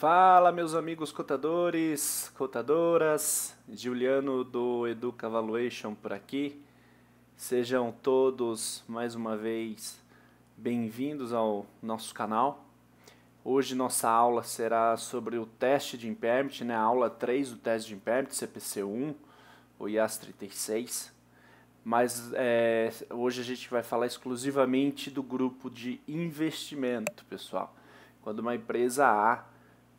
Fala, meus amigos cotadores, cotadoras, Juliano do Educa Valuation por aqui. Sejam todos mais uma vez bem-vindos ao nosso canal. Hoje nossa aula será sobre o teste de impairment, né? A aula 3 do teste de impairment, CPC-1, o IAS 36. Mas hoje a gente vai falar exclusivamente do grupo de investimento, pessoal. Quando uma empresa A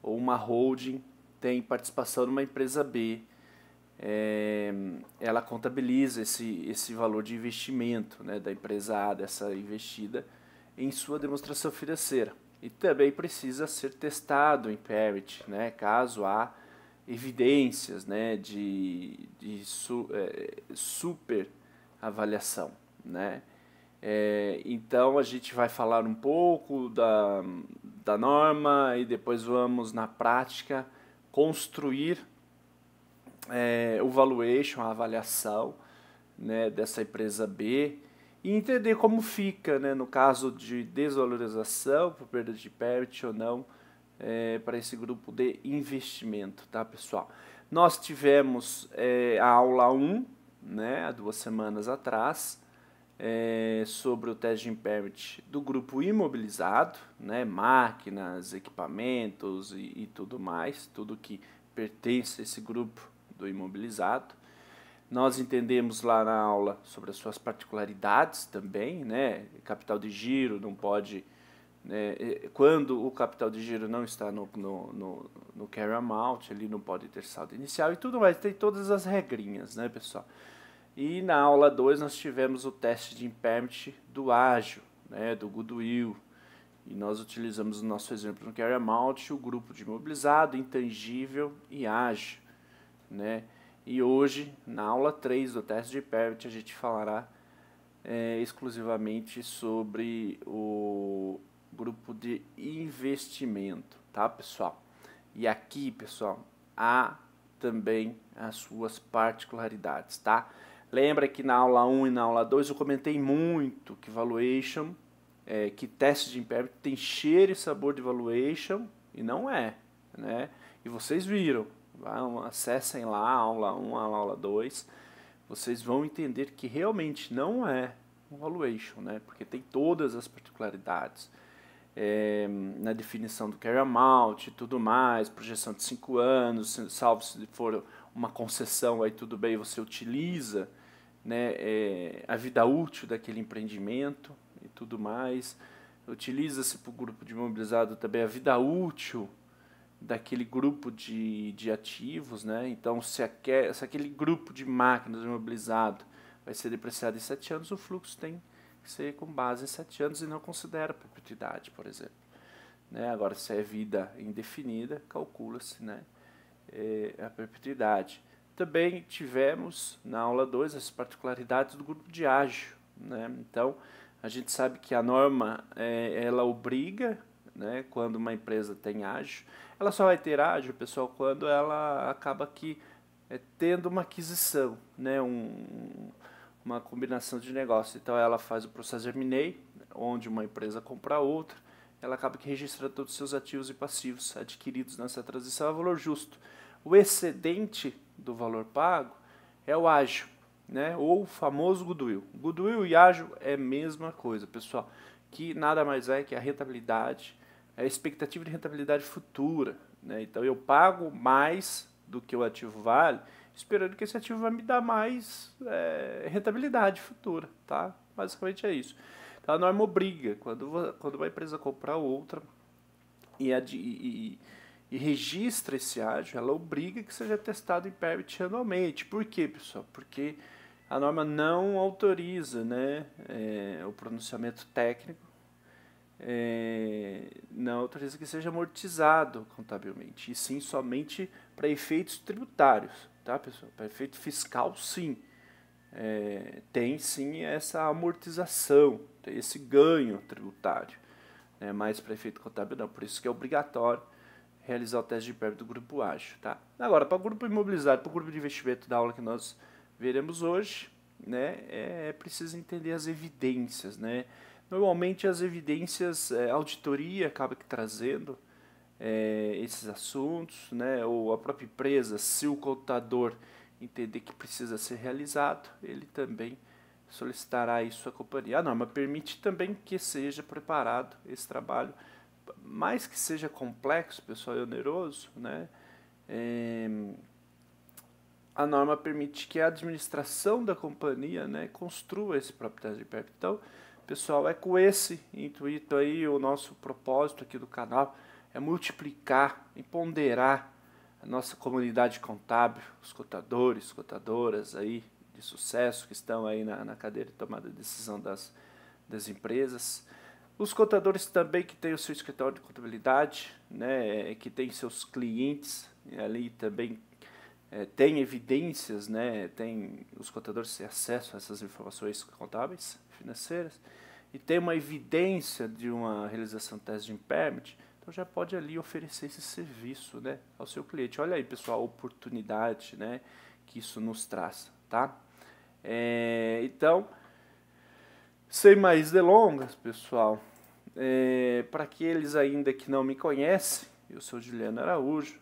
ou uma holding tem participação numa empresa B, ela contabiliza esse valor de investimento, né, da empresa A, dessa investida, em sua demonstração financeira. E também precisa ser testado em impairment, né, caso há evidências, né, de super avaliação, né? Então a gente vai falar um pouco da norma e depois vamos na prática construir o valuation, a avaliação, né, dessa empresa B e entender como fica, né, no caso de desvalorização por perda de impairment ou não, para esse grupo de investimento, tá, pessoal? Nós tivemos a aula 1, né, há 2 semanas atrás, sobre o teste de impairment do grupo imobilizado, né, máquinas, equipamentos e tudo mais, tudo que pertence a esse grupo do imobilizado. Nós entendemos lá na aula sobre as suas particularidades também, né, capital de giro não pode, né, quando o capital de giro não está no carry amount, ele não pode ter saldo inicial e tudo mais, tem todas as regrinhas, né, pessoal? E na aula 2 nós tivemos o teste de impairment do ágio, né, do goodwill. E nós utilizamos o nosso exemplo no carry amount, o grupo de imobilizado, intangível e ágio, né? E hoje, na aula 3 do teste de impairment, a gente falará exclusivamente sobre o grupo de investimento, tá, pessoal? E aqui, pessoal, há também as suas particularidades, tá? Lembra que na aula 1 e na aula 2 eu comentei muito que valuation, que teste de impairment tem cheiro e sabor de valuation e não é, né? E vocês viram, acessem lá a aula 1, a aula 2, vocês vão entender que realmente não é um valuation, né? Porque tem todas as particularidades. Na definição do carry amount e tudo mais, projeção de 5 anos, salvo se for uma concessão, aí tudo bem, você utiliza, né, a vida útil daquele empreendimento e tudo mais. Utiliza-se para o grupo de imobilizado também a vida útil daquele grupo de ativos, né? Então, se aquele grupo de máquinas imobilizado vai ser depreciado em 7 anos, o fluxo tem que ser com base em 7 anos e não considera perpetuidade, por exemplo. Né? Agora, se é vida indefinida, calcula-se, né, a perpetuidade. Também tivemos na aula 2 as particularidades do grupo de ágio, né? Então, a gente sabe que a norma ela obriga, né, quando uma empresa tem ágio, ela só vai ter ágio, pessoal, quando ela acaba aqui tendo uma aquisição, né, uma combinação de negócios. Então ela faz o processo de M&A, onde uma empresa compra outra, ela acaba que registra todos os seus ativos e passivos adquiridos nessa transição a valor justo. O excedente do valor pago é o ágio, né, ou o famoso goodwill. Goodwill e ágio é a mesma coisa, pessoal, que nada mais é que a rentabilidade, a expectativa de rentabilidade futura, né? Então eu pago mais do que o ativo vale, esperando que esse ativo vai me dar mais rentabilidade futura, tá? Basicamente é isso. Então a norma obriga, quando uma empresa comprar outra e registra esse ágio, ela obriga que seja testado em impairment anualmente. Por quê, pessoal? Porque a norma não autoriza, né, o pronunciamento técnico, não autoriza que seja amortizado contabilmente, e sim somente para efeitos tributários, tá, pessoal? Para efeito fiscal, sim. Tem sim essa amortização, tem esse ganho tributário, né? Mas para efeito contábil não, por isso que é obrigatório realizar o teste de impairment do grupo ágil, tá? Agora, para o grupo imobilizado, para o grupo de investimento da aula que nós veremos hoje, né, é preciso entender as evidências, né? Normalmente as evidências, a auditoria acaba que trazendo esses assuntos, né? Ou a própria empresa, se o contador entender que precisa ser realizado, ele também solicitará isso à companhia. A norma permite também que seja preparado esse trabalho, mais que seja complexo, pessoal, e oneroso, né? A norma permite que a administração da companhia, né, construa esse próprio teste de PEP. Então, pessoal, é com esse intuito aí, o nosso propósito aqui do canal é multiplicar e ponderar a nossa comunidade contábil, os contadores, contadoras aí de sucesso que estão aí na cadeira de tomada de decisão das empresas. Os contadores também que têm o seu escritório de contabilidade, né, que tem seus clientes ali também, tem evidências, né, tem os contadores têm acesso a essas informações contábeis, financeiras, e tem uma evidência de uma realização de teste de impairment, então já pode ali oferecer esse serviço, né, ao seu cliente. Olha aí, pessoal, a oportunidade, né, que isso nos traz, tá? Então, sem mais delongas, pessoal, para aqueles ainda que não me conhecem, eu sou Juliano Araújo,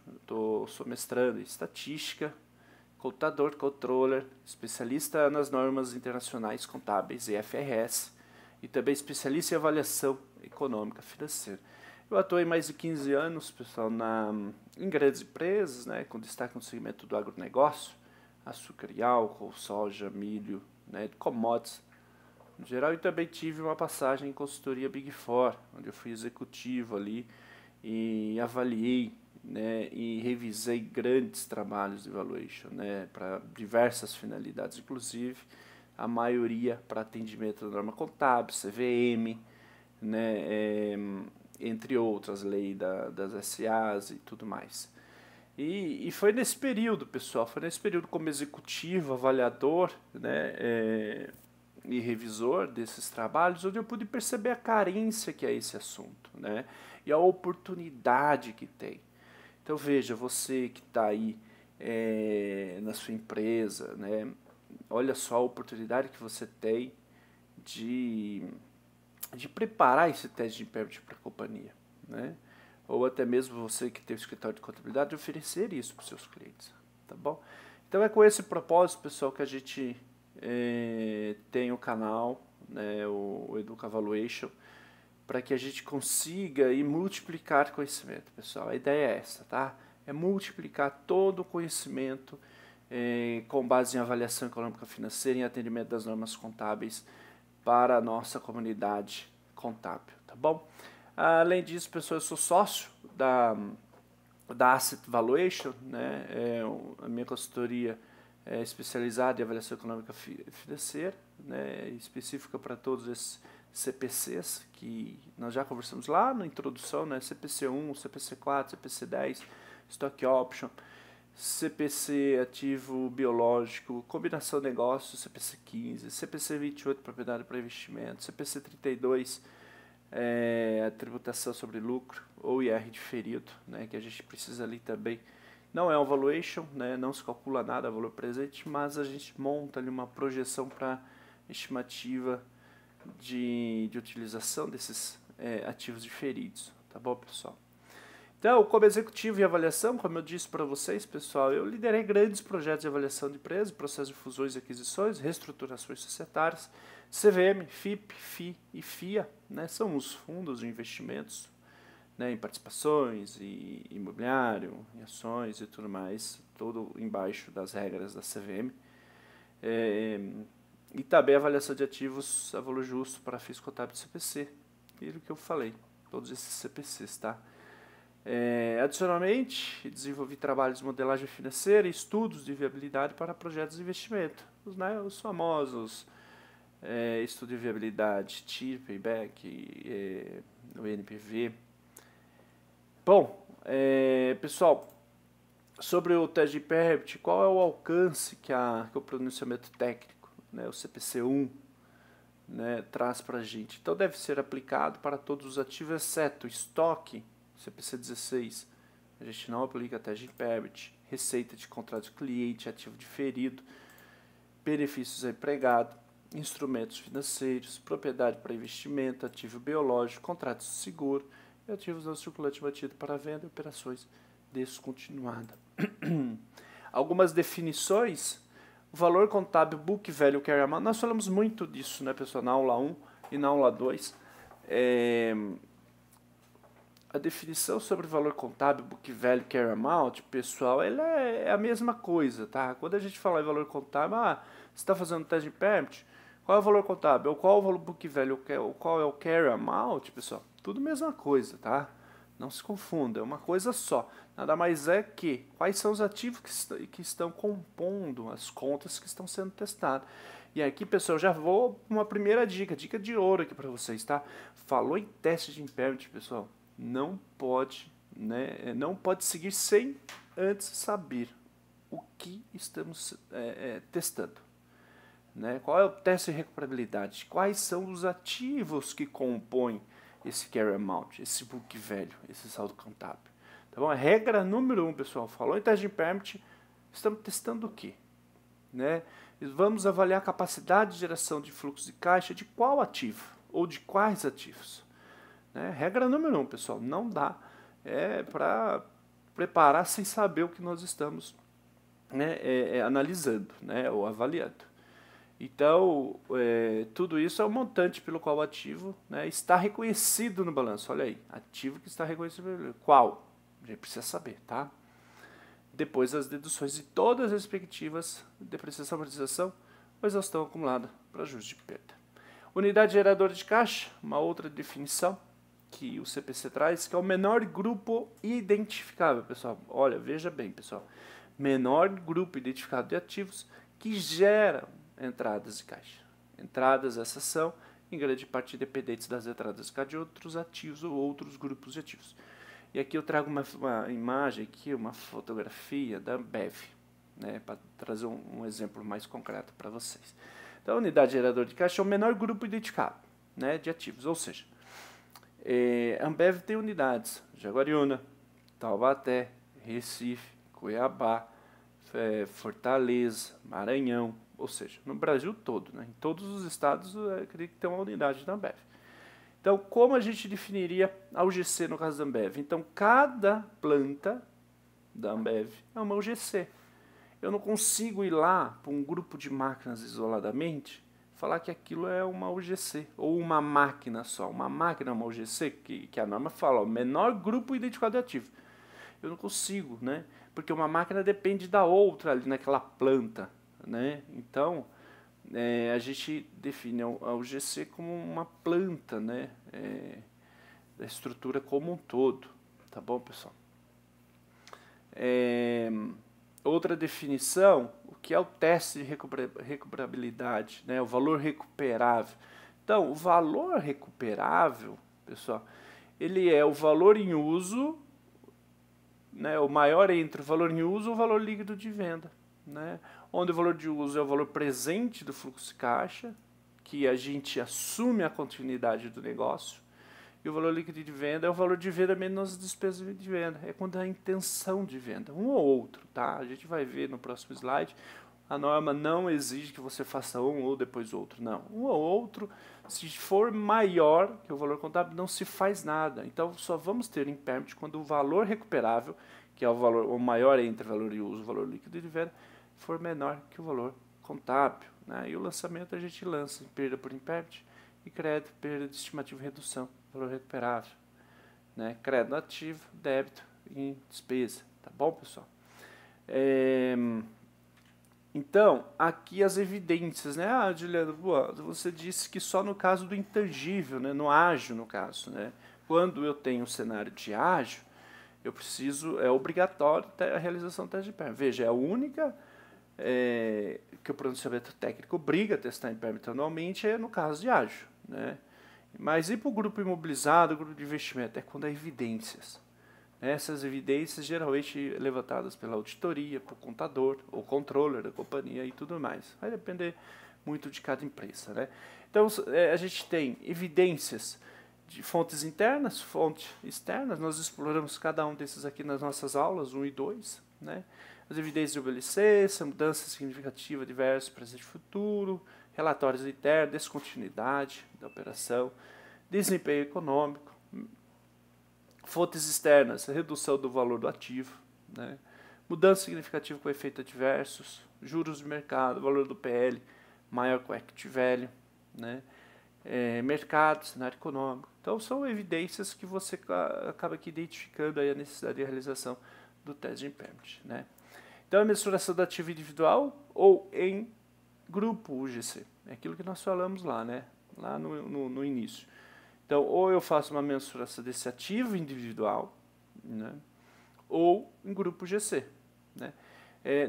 sou mestrando em estatística, contador, controller, especialista nas normas internacionais contábeis IFRS e também especialista em avaliação econômica financeira. Eu atuei mais de 15 anos, pessoal, em grandes empresas, né, com destaque no segmento do agronegócio, açúcar e álcool, soja, milho, né, commodities no geral, e também tive uma passagem em consultoria Big Four, onde eu fui executivo ali e avaliei, né, e revisei grandes trabalhos de valuation, né, para diversas finalidades, inclusive a maioria para atendimento da norma contábil, CVM, né, entre outras, lei das SAs e tudo mais. E foi nesse período, pessoal, foi nesse período como executivo, avaliador, né, e revisor desses trabalhos, onde eu pude perceber a carência que é esse assunto, né, e a oportunidade que tem. Então veja, você que está aí na sua empresa, né, olha só a oportunidade que você tem de preparar esse teste de impairment para a companhia, né, ou até mesmo você que tem o escritório de contabilidade, de oferecer isso para os seus clientes, tá bom? Então é com esse propósito, pessoal, que a gente tem o canal, né, o Educa Valuation, para que a gente consiga aí multiplicar conhecimento, pessoal. A ideia é essa, tá? É multiplicar todo o conhecimento com base em avaliação econômica financeira e em atendimento das normas contábeis para a nossa comunidade contábil, tá bom? Além disso, pessoal, eu sou sócio da Asset Valuation, né? A minha consultoria é especializada em avaliação econômica financeira, né? Específica para todos esses CPCs que nós já conversamos lá na introdução, né? CPC1, CPC4, CPC10, Stock Option, CPC ativo biológico, combinação de negócios, CPC15, CPC28, propriedade para investimento, CPC32, a tributação sobre lucro ou IR diferido, né, que a gente precisa ali também. Não é um valuation, né, não se calcula nada valor presente, mas a gente monta ali uma projeção para estimativa de utilização desses ativos diferidos, tá bom, pessoal? Então, como executivo em avaliação, como eu disse para vocês, pessoal, eu liderei grandes projetos de avaliação de empresas, processo de fusões e aquisições, reestruturações societárias, CVM, FIP, FI e FIA, né, são os fundos de investimentos, né, em participações, e imobiliário, em ações e tudo mais, tudo embaixo das regras da CVM. E também avaliação de ativos a valor justo para fins contábeis do CPC, aquilo que eu falei, todos esses CPCs, tá? Adicionalmente, desenvolvi trabalhos de modelagem financeira e estudos de viabilidade para projetos de investimento, os famosos estudo de viabilidade, TIR, Payback, o NPV. Bom, pessoal, sobre o teste de impairment, qual é o alcance que o pronunciamento técnico, né, o CPC1, né, traz para a gente? Então deve ser aplicado para todos os ativos, exceto estoque, CPC 16, a gente não aplica teste de impairment, receita de contrato de cliente, ativo diferido, benefícios a empregado, instrumentos financeiros, propriedade para investimento, ativo biológico, contratos de seguro e ativos não circulantes mantidos para venda e operações descontinuadas. Algumas definições: o valor contábil book value carry amount. Nós falamos muito disso, né, pessoal, na aula 1 e na aula 2. A definição sobre valor contábil book value carry amount, pessoal, ela é a mesma coisa, tá? Quando a gente fala em valor contábil, você está fazendo teste de impairment, qual é o valor contábil? Ou qual é o valor book value? Ou qual é o carry amount, pessoal? Tudo mesma coisa, tá? Não se confunda, é uma coisa só. Nada mais é que quais são os ativos que estão compondo as contas que estão sendo testadas. E aqui, pessoal, já vou uma primeira dica de ouro aqui para vocês, tá? Falou em teste de impairment, pessoal, não pode, né? Não pode seguir sem antes saber o que estamos testando. Né? Qual é o teste de recuperabilidade? Quais são os ativos que compõem esse carry amount, esse book value, esse saldo contábil? Tá bom? A regra número 1, pessoal, falou em teste de impairment, estamos testando o quê? Né? Vamos avaliar a capacidade de geração de fluxo de caixa de qual ativo ou de quais ativos. Né? Regra número 1, pessoal, não dá para preparar sem saber o que nós estamos, né, analisando, né, ou avaliando. Então, tudo isso é o montante pelo qual o ativo, né, está reconhecido no balanço. Olha aí, ativo que está reconhecido. Qual? A gente precisa saber, tá? Depois as deduções de todas as respectivas, depreciação, amortização ou exaustão acumulada para ajuste de perda. Unidade geradora de caixa, uma outra definição que o CPC traz, que é o menor grupo identificável, pessoal. Olha, veja bem, pessoal. Menor grupo identificado de ativos que geram entradas de caixa. Entradas, essas são, em grande parte, dependentes das entradas de caixa de outros ativos ou outros grupos de ativos. E aqui eu trago uma imagem, aqui, uma fotografia da Ambev, né, para trazer um exemplo mais concreto para vocês. Então, a unidade geradora de caixa é o menor grupo identificado, né, de ativos, ou seja, a Ambev tem unidades: Jaguariúna, Taubaté, Recife, Cuiabá, Fortaleza, Maranhão, ou seja, no Brasil todo, né? Em todos os estados, eu acredito que tem uma unidade da Ambev. Então, como a gente definiria a UGC no caso da Ambev? Então, cada planta da Ambev é uma UGC. Eu não consigo ir lá para um grupo de máquinas isoladamente falar que aquilo é uma UGC, ou uma máquina só. Uma máquina é uma UGC, que a norma fala, o menor grupo identificado de ativo. Eu não consigo, né? Porque uma máquina depende da outra ali naquela planta, né? Então, a gente define a UGC como uma planta, né? Da estrutura como um todo, tá bom, pessoal? Outra definição, o que é o teste de recuperabilidade, né? O valor recuperável. Então, o valor recuperável, pessoal, ele é o valor em uso, né, o maior entre o valor em uso e o valor líquido de venda, né, onde o valor de uso é o valor presente do fluxo de caixa, que a gente assume a continuidade do negócio, e o valor líquido de venda é o valor de venda menos as despesas de venda, é quando a intenção de venda, um ou outro, tá? A gente vai ver no próximo slide. A norma não exige que você faça um ou depois outro, não. Um ou outro, se for maior que o valor contábil, não se faz nada. Então, só vamos ter impairment quando o valor recuperável, que é o maior entre o valor de uso e o valor líquido de venda, for menor que o valor contábil, né? E o lançamento a gente lança em perda por impairment e crédito, perda de estimativa e redução, valor recuperável, né? Crédito ativo, débito e despesa, tá bom, pessoal? Então, aqui as evidências, né? Juliano, você disse que só no caso do intangível, né? No ágio, no caso, né? Quando eu tenho um cenário de ágio, eu preciso, é obrigatório a realização do teste de impairment. Veja, é a única que o pronunciamento técnico obriga a testar impairment anualmente é no caso de ágio, né? Mas e para o grupo imobilizado, o grupo de investimento? É quando há evidências. Essas evidências geralmente levantadas pela auditoria, por contador ou controller da companhia e tudo mais. Vai depender muito de cada empresa, né? Então, a gente tem evidências de fontes internas, fontes externas. Nós exploramos cada um desses aqui nas nossas aulas, 1 e 2, né? As evidências de obsolescência, mudança significativa de versus presente e futuro, relatórios internos, descontinuidade da operação, desempenho econômico, Fontes externas, redução do valor do ativo, né? Mudança significativa com efeitos adversos, juros de mercado, valor do PL maior que o equity value, né? Mercado, cenário econômico. Então são evidências que você acaba aqui identificando aí a necessidade de realização do teste de impairment, né? Então a mensuração do ativo individual ou em grupo UGC, é aquilo que nós falamos lá, né? Lá no início. Então, ou eu faço uma mensuração desse ativo individual, né, ou em grupo GC. Né.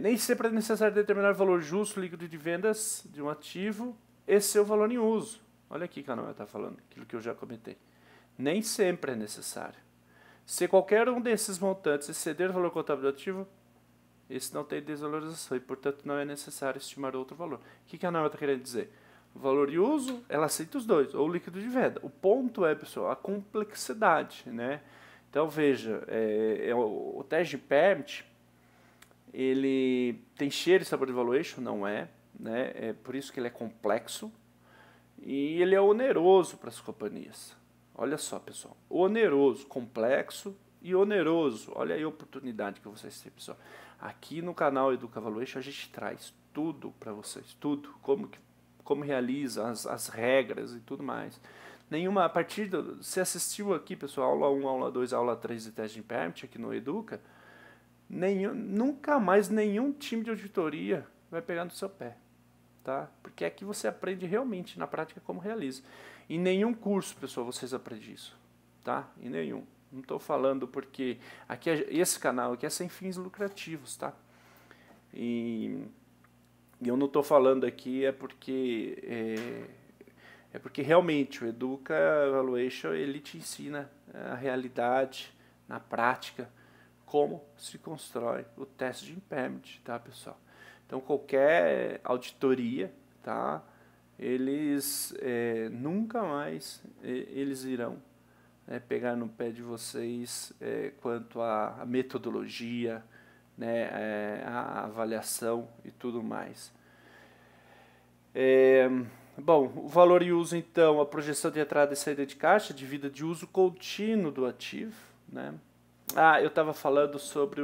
Nem sempre é necessário determinar o valor justo líquido de vendas de um ativo e seu valor em uso. Olha aqui que a Noel está falando, aquilo que eu já comentei. Nem sempre é necessário. Se qualquer um desses montantes exceder o valor contábil do ativo, esse não tem desvalorização e, portanto, não é necessário estimar outro valor. O que a Noel está querendo dizer? O valor de uso, ela aceita os dois, ou o líquido de venda. O ponto é, pessoal, a complexidade, né? Então, veja, o teste de impairment, ele tem cheiro e sabor de valuation? Não é, né? É por isso que ele é complexo e ele é oneroso para as companhias. Olha só, pessoal, oneroso, complexo e oneroso. Olha aí a oportunidade que vocês têm, pessoal. Aqui no canal Educa Valuation a gente traz tudo para vocês, tudo, como realiza, as regras e tudo mais. A partir você assistiu aqui, pessoal, aula 1, aula 2, aula 3 de teste de impairment aqui no Educa, nunca mais nenhum time de auditoria vai pegar no seu pé, tá? Porque aqui você aprende realmente na prática como realiza. Em nenhum curso, pessoal, vocês aprendem isso, tá? Em nenhum. Não estou falando porque aqui esse canal aqui é sem fins lucrativos, tá? E eu não estou falando aqui porque realmente o Educa Valuation ele te ensina a realidade na prática, como se constrói o teste de impairment, tá, pessoal? Então qualquer auditoria, tá? Eles nunca mais eles irão pegar no pé de vocês quanto à metodologia, né, a avaliação e tudo mais. Bom, o valor e uso, então, a projeção de entrada e saída de caixa, de vida de uso contínuo do ativo, né? Eu estava falando sobre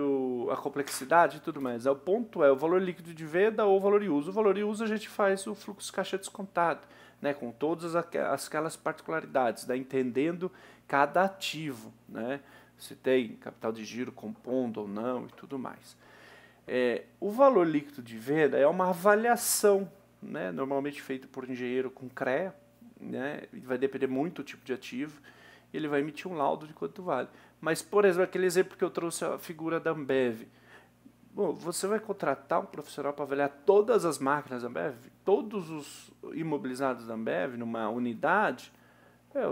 a complexidade e tudo mais. O ponto é o valor líquido de venda ou o valor e uso. O valor e uso a gente faz o fluxo caixa descontado, né, com todas aquelas particularidades, né, entendendo cada ativo, né, se tem capital de giro compondo ou não e tudo mais. O valor líquido de venda é uma avaliação, né, normalmente feito por engenheiro com CREA, né, vai depender muito do tipo de ativo, e ele vai emitir um laudo de quanto vale. Mas, por exemplo, aquele exemplo que eu trouxe, a figura da Ambev. Bom, você vai contratar um profissional para avaliar todas as máquinas da Ambev, todos os imobilizados da Ambev numa unidade,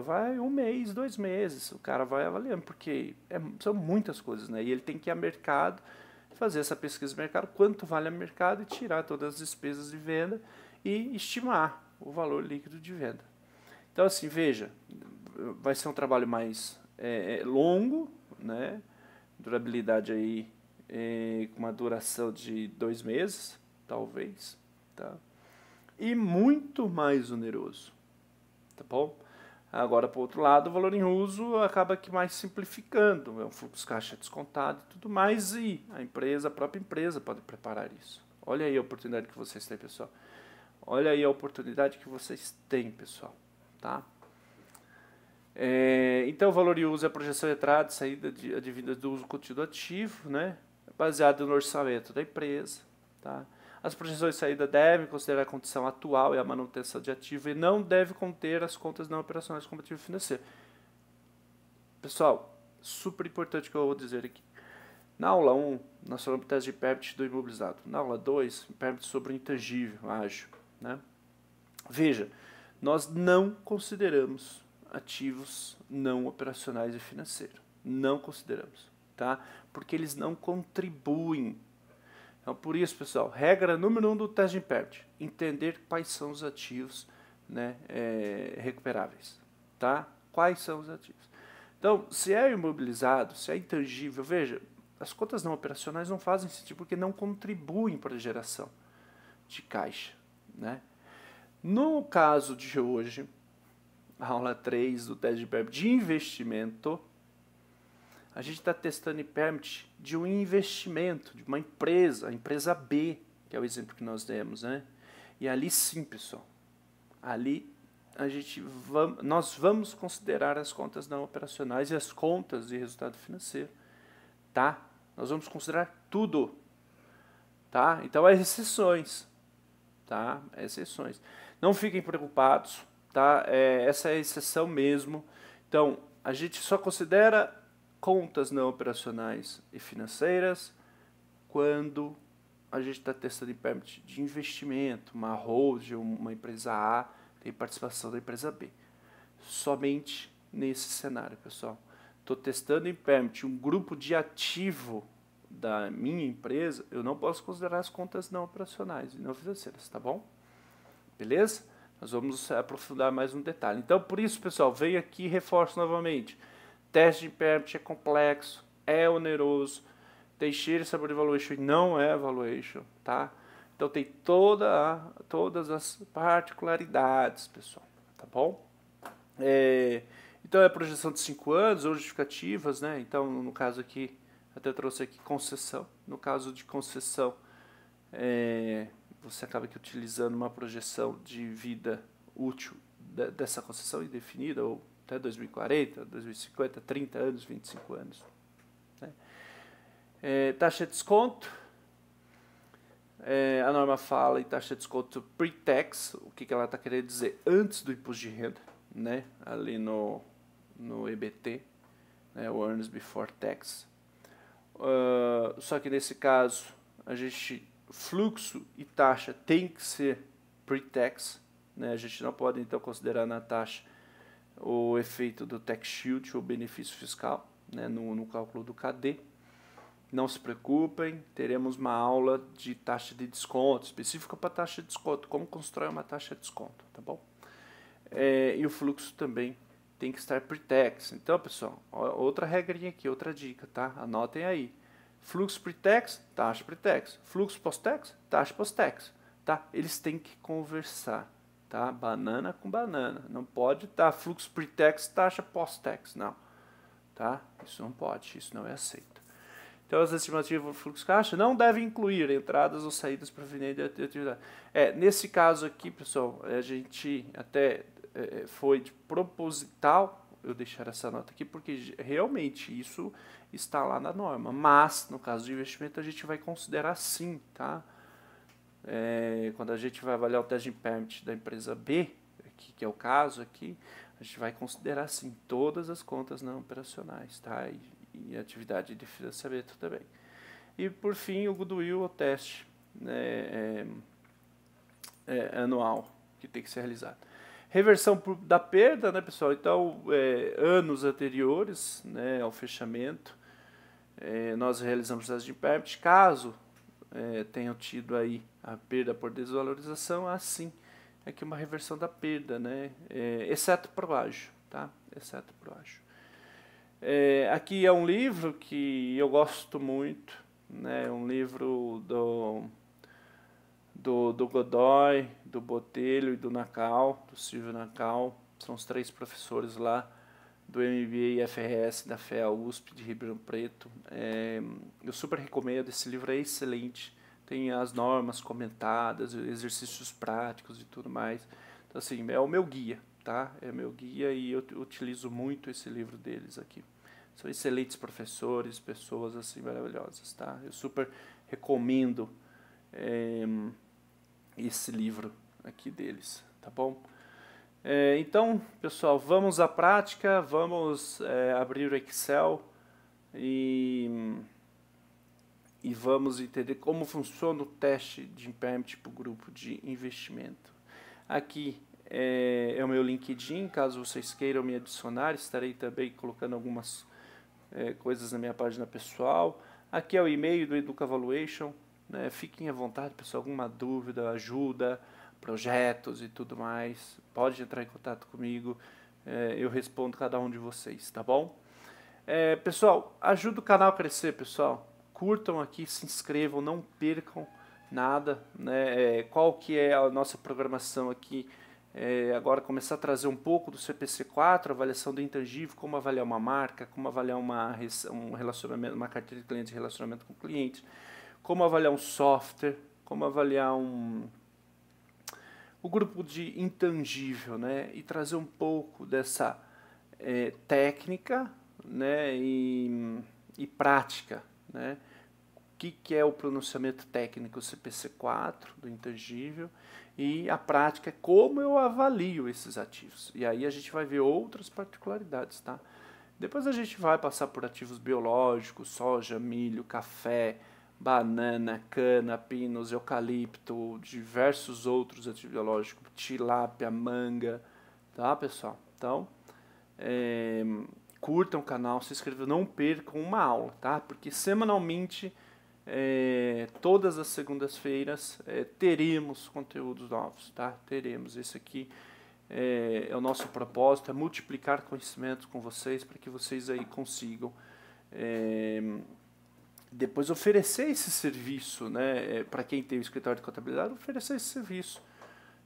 vai 1 mês, 2 meses, o cara vai avaliando, porque são muitas coisas, né? E ele tem que ir ao mercado, fazer essa pesquisa de mercado, quanto vale o mercado e tirar todas as despesas de venda e estimar o valor líquido de venda. Então, assim, veja, vai ser um trabalho mais longo, né? Durabilidade aí com uma duração de 2 meses, talvez, tá? E muito mais oneroso, tá bom? Agora, por outro lado, o valor em uso acaba que mais simplificando, é um fluxo caixa descontado e tudo mais, e a própria empresa pode preparar isso. Olha aí a oportunidade que vocês têm, pessoal. Olha aí a oportunidade que vocês têm, pessoal, tá? Então, o valor e uso é a projeção de entrada e saída de vindas do uso contínuo ativo, né? Baseado no orçamento da empresa, tá? As projeções de saída devem considerar a condição atual e a manutenção de ativo e não devem conter as contas não operacionais como ativo financeiro. Pessoal, super importante que eu vou dizer aqui. Na aula 1, nós falamos do teste de impairment do imobilizado. Na aula 2, impairment sobre o intangível, ágil, né? Veja, nós não consideramos ativos não operacionais e financeiros. Não consideramos, tá? Porque eles não contribuem. Então, por isso, pessoal, regra número 1 do teste de impairment, entender quais são os ativos, né, recuperáveis, tá? Quais são os ativos. Então, se é imobilizado, se é intangível, veja, as contas não operacionais não fazem sentido porque não contribuem para a geração de caixa, né? No caso de hoje, a aula 3 do teste de impairment de investimento, a gente está testando impairment de um investimento, de uma empresa, a empresa B, que é o exemplo que nós demos, né? E ali sim, pessoal, ali nós vamos considerar as contas não operacionais e as contas de resultado financeiro, tá? Nós vamos considerar tudo, tá? Então, é exceções, tá? É exceções. Não fiquem preocupados, tá? Essa é a exceção mesmo. Então, a gente só considera contas não operacionais e financeiras quando a gente está testando impairment de investimento, uma holding, uma empresa A tem participação da empresa B. Somente nesse cenário, pessoal. Estou testando impairment, um grupo de ativo da minha empresa, eu não posso considerar as contas não operacionais e não financeiras, tá bom? Beleza? Nós vamos aprofundar mais um detalhe. Então, por isso, pessoal, venho aqui e reforço novamente. Teste de impairment é complexo, é oneroso, tem cheiro e sabor de valuation e não é valuation, tá? Então tem todas as particularidades, pessoal, tá bom? Então é projeção de 5 anos ou justificativas, né? Então, no caso aqui, até trouxe aqui concessão. No caso de concessão, você acaba aqui utilizando uma projeção de vida útil dessa concessão indefinida, ou até 2040, 2050, 30 anos, 25 anos. Né? Taxa de desconto. A norma fala em taxa de desconto pre-tax, o que ela está querendo dizer? Antes do imposto de renda, né? Ali no EBT, né? O Earnings Before Tax. Só que nesse caso, fluxo e taxa tem que ser pre-tax, né? A gente não pode então considerar na taxa o efeito do tax shield, ou benefício fiscal, né? no cálculo do KD. Não se preocupem, teremos uma aula de taxa de desconto, específica para taxa de desconto, como constrói uma taxa de desconto, tá bom? E o fluxo também tem que estar pre-tax. Então, pessoal, outra regrinha aqui, outra dica, tá? Anotem aí. Fluxo pre-tax, taxa pre-tax. Fluxo post-tax, taxa post-tax, tá? Eles têm que conversar, tá? Banana com banana. Não pode estar fluxo pre-tax, taxa post-tax, não, tá? Isso não pode, isso não é aceito. Então, as estimativas do fluxo caixa não devem incluir entradas ou saídas provenientes da atividade. Nesse caso aqui, pessoal, a gente até foi de proposital eu deixar essa nota aqui, porque realmente isso está lá na norma. Mas, no caso de investimento, a gente vai considerar sim, tá? Quando a gente vai avaliar o teste de impairment da empresa B, aqui, que é o caso aqui, a gente vai considerar sim todas as contas não operacionais, tá? E atividade de financiamento também. E por fim, o goodwill, o teste, né, anual que tem que ser realizado. Reversão da perda, né, pessoal? Então, anos anteriores, né, ao fechamento, nós realizamos o teste de impairment. Caso tenham tido aí a perda por desvalorização, assim é que uma reversão da perda, né, exceto por ágio, tá? Exceto por ágio. Aqui é um livro que eu gosto muito, né? Um livro do Godoy, do Botelho e do Nacal, do Silvio Nacal. São os 3 professores lá do MBA e FRS da FEA USP de Ribeirão Preto. Eu super recomendo, esse livro é excelente. Tem as normas comentadas, exercícios práticos e tudo mais. Então, assim, é o meu guia, tá? É meu guia e eu utilizo muito esse livro deles aqui. São excelentes professores, pessoas assim maravilhosas, tá? Eu super recomendo esse livro aqui deles, tá bom? Então, pessoal, vamos à prática, vamos abrir o Excel e vamos entender como funciona o teste de impairment para o grupo de investimento. Aqui é o meu LinkedIn, caso vocês queiram me adicionar, estarei também colocando algumas coisas na minha página pessoal. Aqui é o e-mail do Educavaluation, né? Fiquem à vontade, pessoal, alguma dúvida, ajuda, projetos e tudo mais, pode entrar em contato comigo, eu respondo cada um de vocês, tá bom? Pessoal, ajuda o canal a crescer, pessoal. Curtam aqui, se inscrevam, não percam nada, né? Qual que é a nossa programação aqui agora começar a trazer um pouco do CPC4, avaliação do intangível, como avaliar uma marca, como avaliar um relacionamento, uma carteira de clientes, relacionamento com clientes, como avaliar um software, como avaliar o grupo de intangível, né, e trazer um pouco dessa técnica, né, e prática, né. O que é o pronunciamento técnico CPC4 do intangível, e a prática é como eu avalio esses ativos. E aí a gente vai ver outras particularidades, tá? Depois a gente vai passar por ativos biológicos, soja, milho, café, banana, cana, pinos, eucalipto, diversos outros ativos biológicos, tilápia, manga, tá, pessoal? Então, curtam o canal, se inscrevam, não percam uma aula, tá? Porque semanalmente, todas as segundas-feiras, teremos conteúdos novos, tá? Teremos. Esse aqui é o nosso propósito, é multiplicar conhecimentos com vocês, para que vocês aí consigam depois oferecer esse serviço, né? Para quem tem o escritório de contabilidade, oferecer esse serviço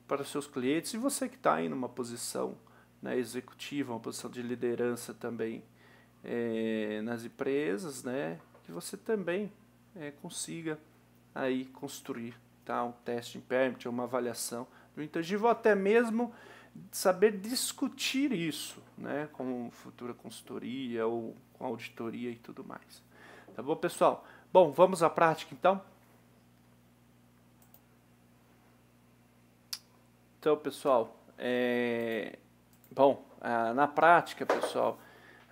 para os seus clientes, e você que está aí numa posição, né, executiva, uma posição de liderança também nas empresas, né, que você também consiga aí construir, tá, um teste impairment, uma avaliação do intangível, ou até mesmo saber discutir isso, né, com futura consultoria ou com auditoria e tudo mais. Tá bom, pessoal? Bom, vamos à prática então? Então, pessoal, na prática, pessoal,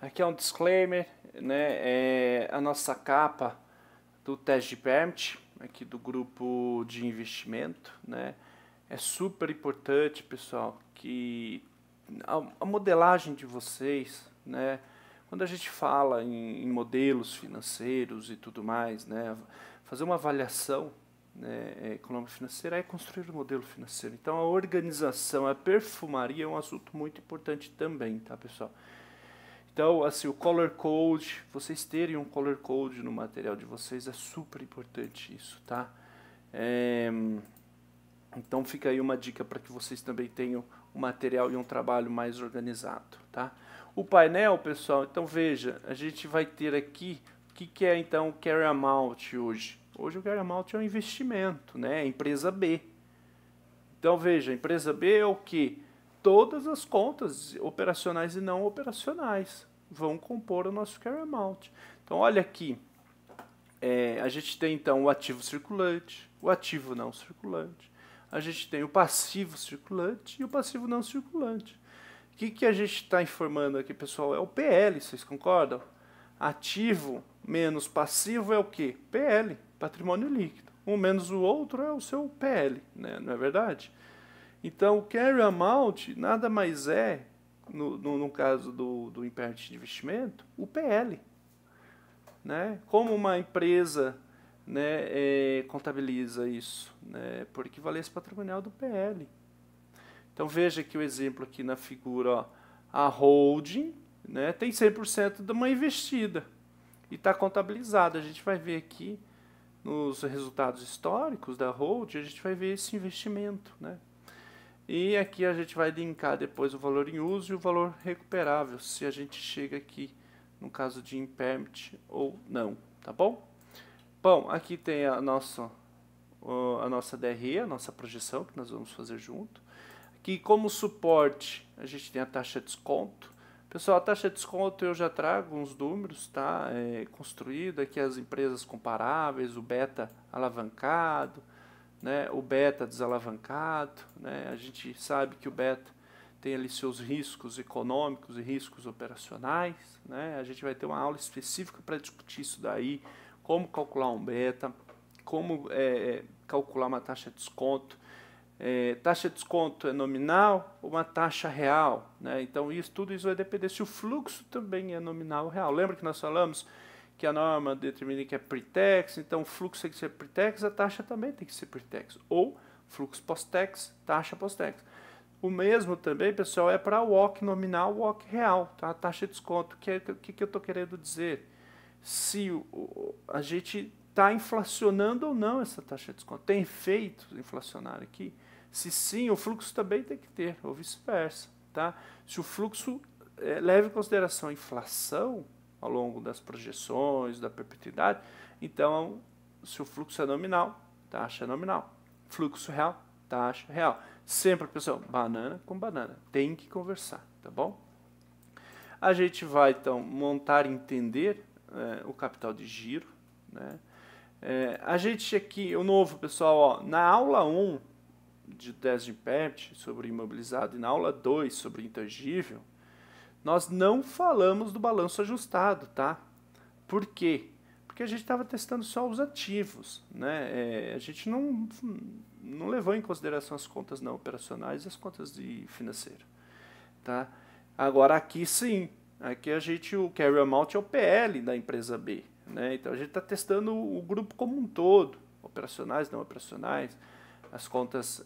aqui é um disclaimer, né, a nossa capa do teste de permit, aqui do grupo de investimento, né, é super importante, pessoal, que a modelagem de vocês, né, quando a gente fala em modelos financeiros e tudo mais, né, fazer uma avaliação, né, econômica financeira é construir um modelo financeiro. Então a organização, a perfumaria é um assunto muito importante também, tá, pessoal? Então, assim, o color code, vocês terem um color code no material de vocês é super importante isso, tá? Então fica aí uma dica para que vocês também tenham um material e um trabalho mais organizado, tá? O painel, pessoal, então veja, a gente vai ter aqui, o que é então o Carry Amount hoje? Hoje o Carry Amount é um investimento, né? É empresa B. Então veja, a empresa B é o que? Todas as contas operacionais e não operacionais vão compor o nosso Carry Amount. Então olha aqui, a gente tem então o ativo circulante, o ativo não circulante, a gente tem o passivo circulante e o passivo não circulante. O que a gente está informando aqui, pessoal? É o PL, vocês concordam? Ativo menos passivo é o que? PL, patrimônio líquido. Um menos o outro é o seu PL, né? Não é verdade? Então, o carry amount nada mais é, no caso do impairment de investimento, o PL. Né? Como uma empresa, né, contabiliza isso? Né? Por equivalência patrimonial do PL. Então veja aqui o exemplo aqui na figura, ó, a holding, né, tem 100% de uma investida e está contabilizada. A gente vai ver aqui nos resultados históricos da holding, a gente vai ver esse investimento, né? E aqui a gente vai linkar depois o valor em uso e o valor recuperável, se a gente chega aqui no caso de impairment ou não, tá bom? Bom, aqui tem a nossa DRE, a nossa projeção que nós vamos fazer junto. Aqui como suporte a gente tem a taxa de desconto. Pessoal, a taxa de desconto eu já trago uns números, tá? Construído aqui as empresas comparáveis, o beta alavancado, né? O beta desalavancado, né? A gente sabe que o beta tem ali seus riscos econômicos e riscos operacionais, né? A gente vai ter uma aula específica para discutir isso daí, como calcular um beta, como calcular uma taxa de desconto. Taxa de desconto é nominal ou uma taxa real, né? Então tudo isso vai depender se o fluxo também é nominal ou real. Lembra que nós falamos que a norma determina que é pre-tax, então o fluxo tem que ser pre-tax, a taxa também tem que ser pre-tax, ou fluxo pós-tax, taxa pós-tax. O mesmo também, pessoal, é para o WOC nominal, o WOC real, tá? A taxa de desconto. O que eu estou querendo dizer? Se a gente está inflacionando ou não essa taxa de desconto. Tem efeito inflacionário aqui? Se sim, o fluxo também tem que ter, ou vice-versa, tá? Se o fluxo leva em consideração a inflação ao longo das projeções, da perpetuidade, então, se o fluxo é nominal, taxa nominal. Fluxo real, taxa real. Sempre, pessoal, banana com banana. Tem que conversar, tá bom? A gente vai, então, montar e entender o capital de giro, né? A gente aqui, o novo, pessoal, ó, na aula 1 de teste de impairment sobre imobilizado e na aula 2 sobre intangível, nós não falamos do balanço ajustado, tá? Por quê? Porque a gente estava testando só os ativos, né? A gente não levou em consideração as contas não operacionais e as contas de financeiro, tá? Agora aqui sim, aqui o carry amount é o PL da empresa B, né? Então a gente está testando o grupo como um todo, operacionais, não operacionais, as contas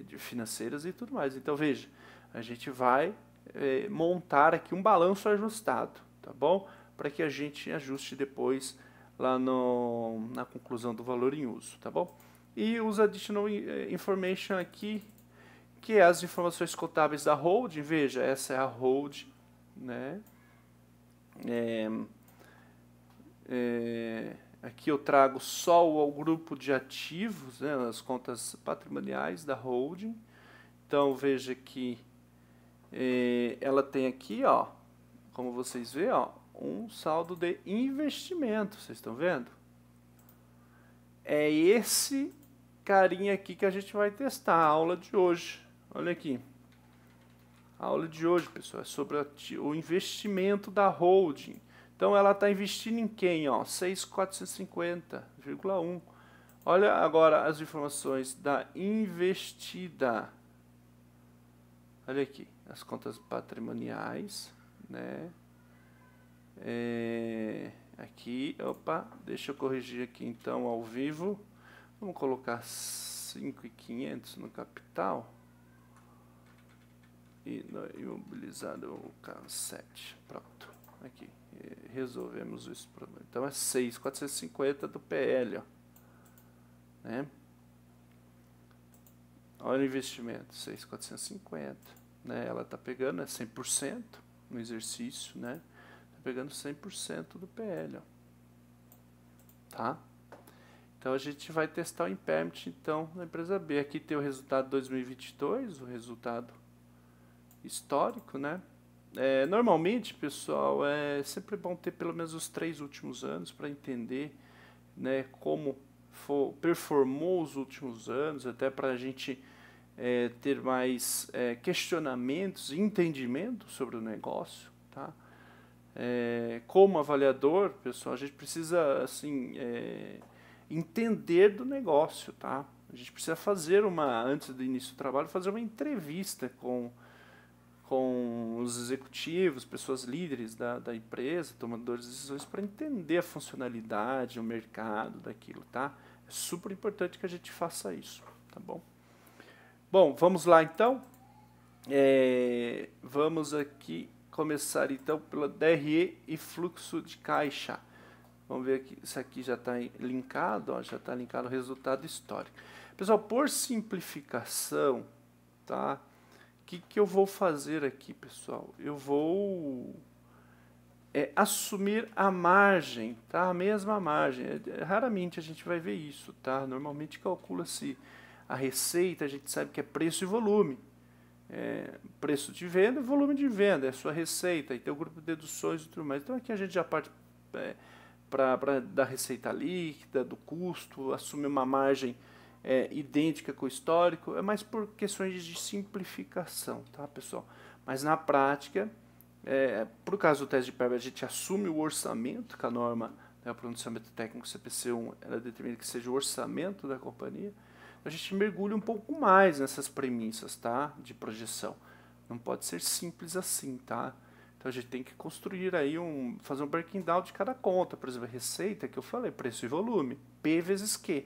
de financeiras e tudo mais. Então veja, a gente vai montar aqui um balanço ajustado, tá bom? Para que a gente ajuste depois lá na conclusão do valor em uso, tá bom? E os additional information aqui, que é as informações contábeis da holding. Veja, essa é a holding, né? Aqui eu trago só o grupo de ativos, né, as contas patrimoniais da holding. Então veja que ela tem aqui, ó, como vocês veem, ó, um saldo de investimento, vocês estão vendo? É esse carinha aqui que a gente vai testar, a aula de hoje. Olha aqui. A aula de hoje, pessoal, é sobre o investimento da holding. Então ela está investindo em quem? 6.450,1. Olha agora as informações da investida. Olha aqui, as contas patrimoniais, né? Aqui, opa, deixa eu corrigir aqui então ao vivo. Vamos colocar 5.500 no capital. E no imobilizado o carro 7. Pronto. Aqui. Resolvemos esse problema. Então é 6.450 do PL. Ó. Né? Olha o investimento. 6.450. Né? Ela está pegando 100% no exercício. Né? Está pegando 100% do PL. Ó. Tá? Então a gente vai testar o impairment então, na empresa B. Aqui tem o resultado 2022, o resultado histórico, né? Normalmente, pessoal, é sempre bom ter pelo menos os 3 últimos anos para entender, né, como performou os últimos anos, até para a gente ter mais questionamentos e entendimento sobre o negócio, tá? Como avaliador, pessoal, a gente precisa assim entender do negócio, tá? A gente precisa fazer antes do início do trabalho, fazer uma entrevista com os executivos, pessoas líderes da empresa, tomadores de decisões, para entender a funcionalidade, o mercado daquilo, tá? É super importante que a gente faça isso, tá bom? Bom, vamos lá então. Vamos aqui começar então pela DRE e fluxo de caixa. Vamos ver aqui, isso aqui já está linkado, ó, já está linkado o resultado histórico. Pessoal, por simplificação, tá? O que eu vou fazer aqui, pessoal? Eu vou assumir a margem, tá? A mesma margem. Raramente a gente vai ver isso, tá? Normalmente calcula-se a receita, a gente sabe que é preço e volume. Preço de venda e volume de venda, é a sua receita, e tem o grupo de deduções e tudo mais. Então aqui a gente já parte da receita líquida, do custo, assume uma margem idêntica com o histórico, é mais por questões de simplificação, tá, pessoal? Mas na prática, por causa do teste de impairment, a gente assume o orçamento, que a norma, né, o pronunciamento técnico CPC1, ela determina que seja o orçamento da companhia. A gente mergulha um pouco mais nessas premissas, tá, de projeção. Não pode ser simples assim, tá? Então a gente tem que construir aí fazer um breaking down de cada conta. Por exemplo, a receita que eu falei, preço e volume, P vezes Q.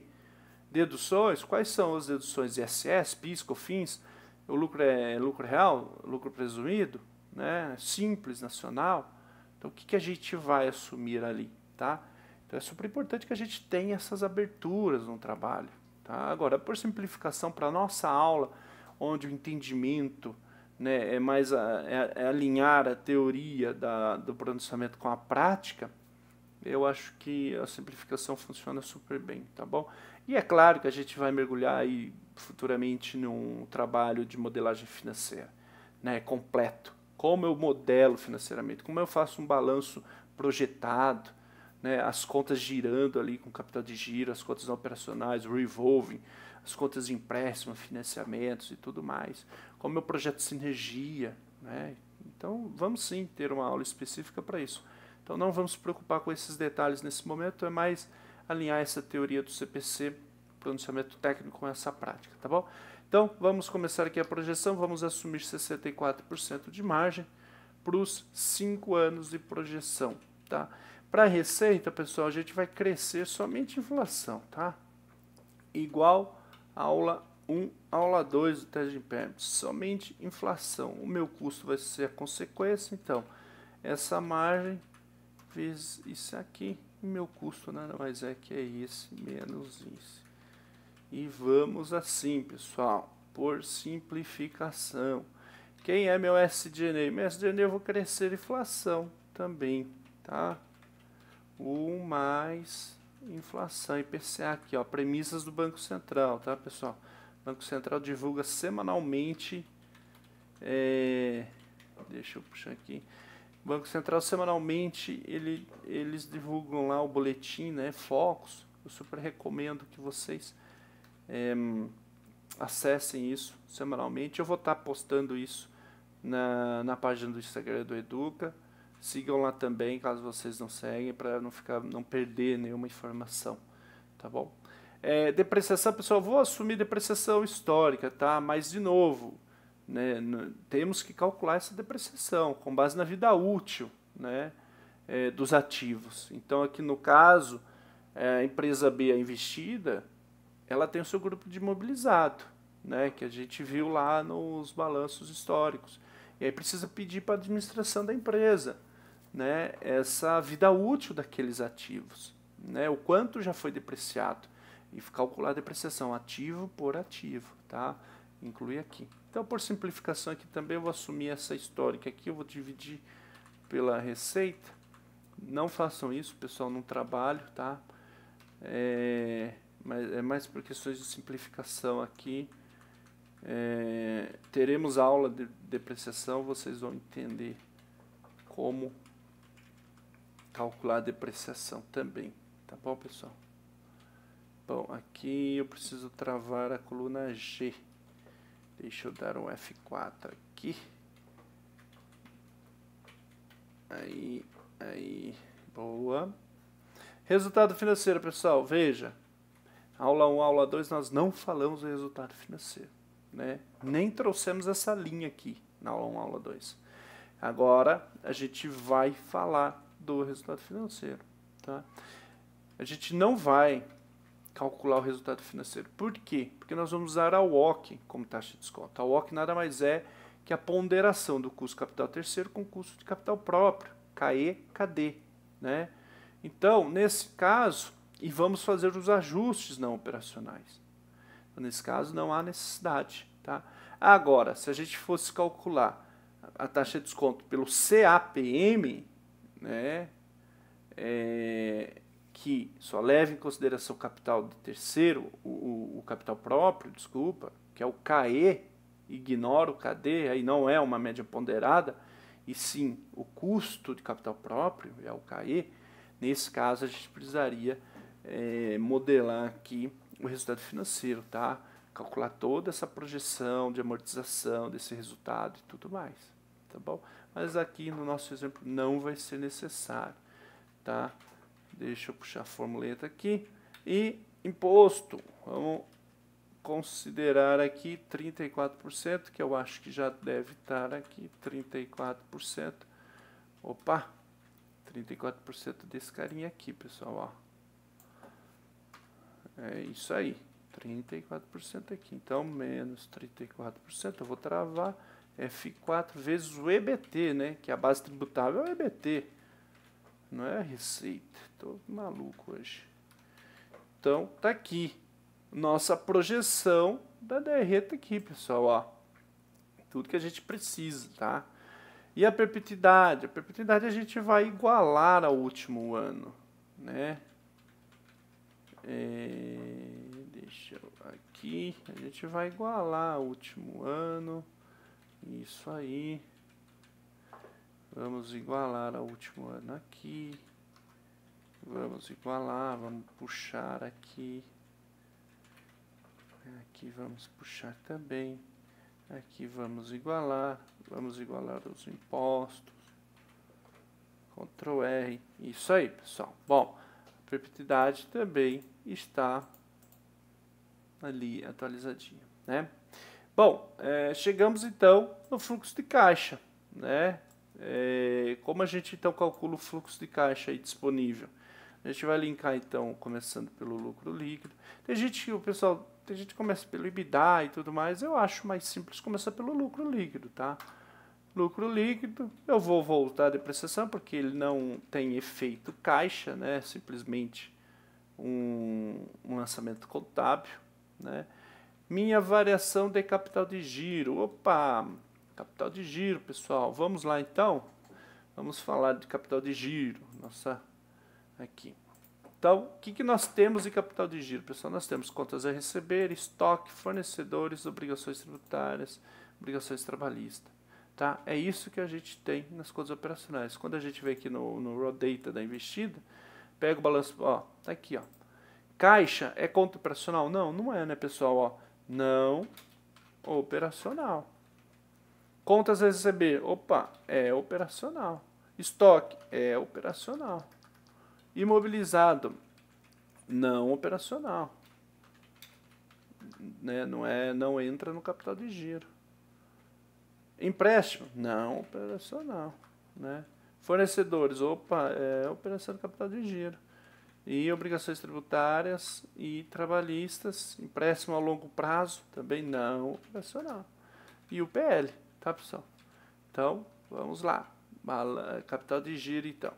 Deduções, quais são as deduções de ISS, PIS, COFINS? O lucro é lucro real, lucro presumido, né? Simples, nacional. Então o que a gente vai assumir ali, tá? Então é super importante que a gente tenha essas aberturas no trabalho, Tá? Agora, por simplificação, para a nossa aula, onde o entendimento, né, é mais alinhar a teoria do pronunciamento com a prática, eu acho que a simplificação funciona super bem, tá bom? E é claro que a gente vai mergulhar aí futuramente num trabalho de modelagem financeira, né, completo. Como eu modelo financeiramente, como eu faço um balanço projetado, né, as contas girando ali com capital de giro, as contas operacionais, revolving, as contas de empréstimo, financiamentos e tudo mais. Como eu projeto sinergia, né? Então vamos sim ter uma aula específica para isso. Então não vamos se preocupar com esses detalhes nesse momento, é mais alinhar essa teoria do CPC, pronunciamento técnico, com essa prática, tá bom? Então vamos começar aqui a projeção, vamos assumir 64% de margem para os 5 anos de projeção, tá? Para a receita, pessoal, a gente vai crescer somente inflação, tá? Igual a aula 1, aula 2 do teste de impairment, somente inflação. O meu custo vai ser a consequência, então, essa margem vezes isso aqui, e meu custo nada mais é que é esse menos isso. E vamos assim, pessoal, por simplificação. Quem é meu SG&A? Meu SG&A eu vou crescer inflação também, tá? O mais inflação, IPCA aqui, ó, premissas do Banco Central, tá, pessoal? O Banco Central divulga semanalmente, deixa eu puxar aqui, o Banco Central semanalmente, eles divulgam lá o boletim, né, Focus. Eu super recomendo que vocês acessem isso semanalmente. Eu vou estar postando isso na página do Instagram do Educa. Sigam lá também, caso vocês não seguem, para não perder nenhuma informação, tá bom? Depreciação, pessoal, vou assumir depreciação histórica, tá? Mas, de novo, né, temos que calcular essa depreciação com base na vida útil, né, dos ativos. Então, aqui no caso, a empresa B, a investida, ela tem o seu grupo de imobilizado, né, que a gente viu lá nos balanços históricos. E aí precisa pedir para a administração da empresa, né, essa vida útil daqueles ativos, né, o quanto já foi depreciado, e calcular a depreciação ativo por ativo, tá? Incluir aqui. Então, por simplificação aqui também, eu vou assumir essa histórica aqui, eu vou dividir pela receita. Não façam isso, pessoal, no trabalho, tá? Mas é mais por questões de simplificação aqui. Teremos aula de depreciação, vocês vão entender como calcular a depreciação também, tá bom, pessoal? Bom, aqui eu preciso travar a coluna G. Deixa eu dar um F4 aqui. Aí, boa. Resultado financeiro, pessoal, veja. Aula 1, aula 2, nós não falamos do resultado financeiro, né? Nem trouxemos essa linha aqui na aula 1, aula 2. Agora, a gente vai falar do resultado financeiro, tá? A gente não vai calcular o resultado financeiro. Por quê? Porque nós vamos usar a WOC como taxa de desconto. A WOC nada mais é que a ponderação do custo de capital terceiro com o custo de capital próprio, KE/KD, né? Então, nesse caso, e vamos fazer os ajustes não operacionais. Então, nesse caso, não há necessidade, tá? Agora, se a gente fosse calcular a taxa de desconto pelo CAPM, né, que só leva em consideração o capital de terceiro, o capital próprio, desculpa, que é o KE, ignora o KD, aí não é uma média ponderada, e sim o custo de capital próprio, é o KE. Nesse caso, a gente precisaria modelar aqui o resultado financeiro, tá? Calcular toda essa projeção de amortização desse resultado e tudo mais, tá bom? Mas aqui no nosso exemplo não vai ser necessário, tá? Deixa eu puxar a formuleta aqui. E imposto, vamos considerar aqui 34%, que eu acho que já deve estar aqui, 34%. Opa, 34% desse carinha aqui, pessoal, ó. É isso aí, 34% aqui. Então, menos 34%, eu vou travar F4 vezes o EBT, né? Que a base tributável é o EBT. Não é a receita. Tô maluco hoje. Então, tá aqui. nossa projeção da DRE tá aqui, pessoal, ó. Tudo que a gente precisa, tá? E a perpetuidade? A perpetuidade a gente vai igualar ao último ano, né? Deixa eu aqui, a gente vai igualar ao último ano, isso aí. Vamos igualar ao último ano aqui. Vamos igualar, vamos puxar aqui. Aqui vamos puxar também. Aqui vamos igualar os impostos. Ctrl R. Isso aí, pessoal. Bom, a perpetuidade também está ali atualizadinha, né? Bom, chegamos então no fluxo de caixa, né? Como a gente então calcula o fluxo de caixa aí disponível? A gente vai linkar então, começando pelo lucro líquido. Tem gente que começa pelo EBITDA e tudo mais. Eu acho mais simples começar pelo lucro líquido, tá? Lucro líquido, eu vou voltar à depreciação porque ele não tem efeito caixa, né? Simplesmente um lançamento contábil, né? Minha variação de capital de giro. Opa, capital de giro, pessoal. Vamos lá então. Vamos falar de capital de giro. Aqui. Então, o que nós temos em capital de giro, pessoal? Nós temos contas a receber, estoque, fornecedores, obrigações tributárias, obrigações trabalhistas. Tá? É isso que a gente tem nas contas operacionais. Quando a gente vem aqui no Raw Data da investida, pega o balanço, ó, tá aqui, ó. Caixa é conta operacional? Não, não é, né, pessoal? Ó, não operacional. Contas a receber, opa, é operacional. Estoque é operacional. Imobilizado, não operacional, né? Não entra no capital de giro. Empréstimo, não operacional, né? Fornecedores, opa, é operação do capital de giro. E obrigações tributárias e trabalhistas, empréstimo a longo prazo, também não operacional. E o PL, tá, pessoal? Então, vamos lá. Capital de giro, então.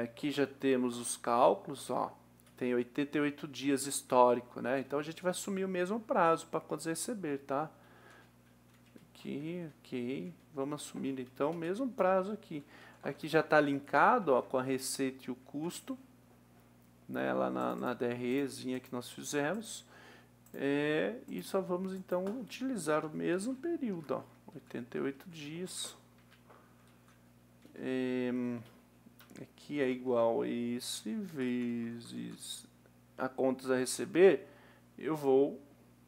Aqui já temos os cálculos, ó, tem 88 dias histórico, né? Então a gente vai assumir o mesmo prazo para quando receber, tá? Aqui, ok, vamos assumir então o mesmo prazo aqui. Aqui já está linkado, ó, com a receita e o custo, né? Lá na DREzinha que nós fizemos. E só vamos então utilizar o mesmo período, ó, 88 dias. Aqui é igual a esse vezes a contas a receber, eu vou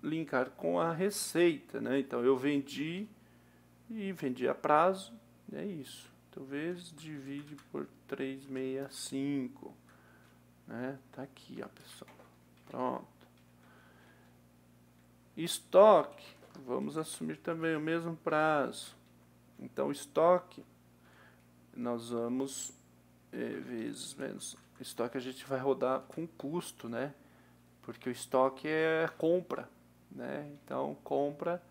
linkar com a receita, né? Então eu vendi e vendi a prazo, é isso. Então vezes divide por 365, né? Tá aqui, ó, pessoal. Pronto. Estoque, vamos assumir também o mesmo prazo. Então estoque, nós vamos vezes menos estoque, a gente vai rodar com custo, né? Porque o estoque é compra, né? Então compra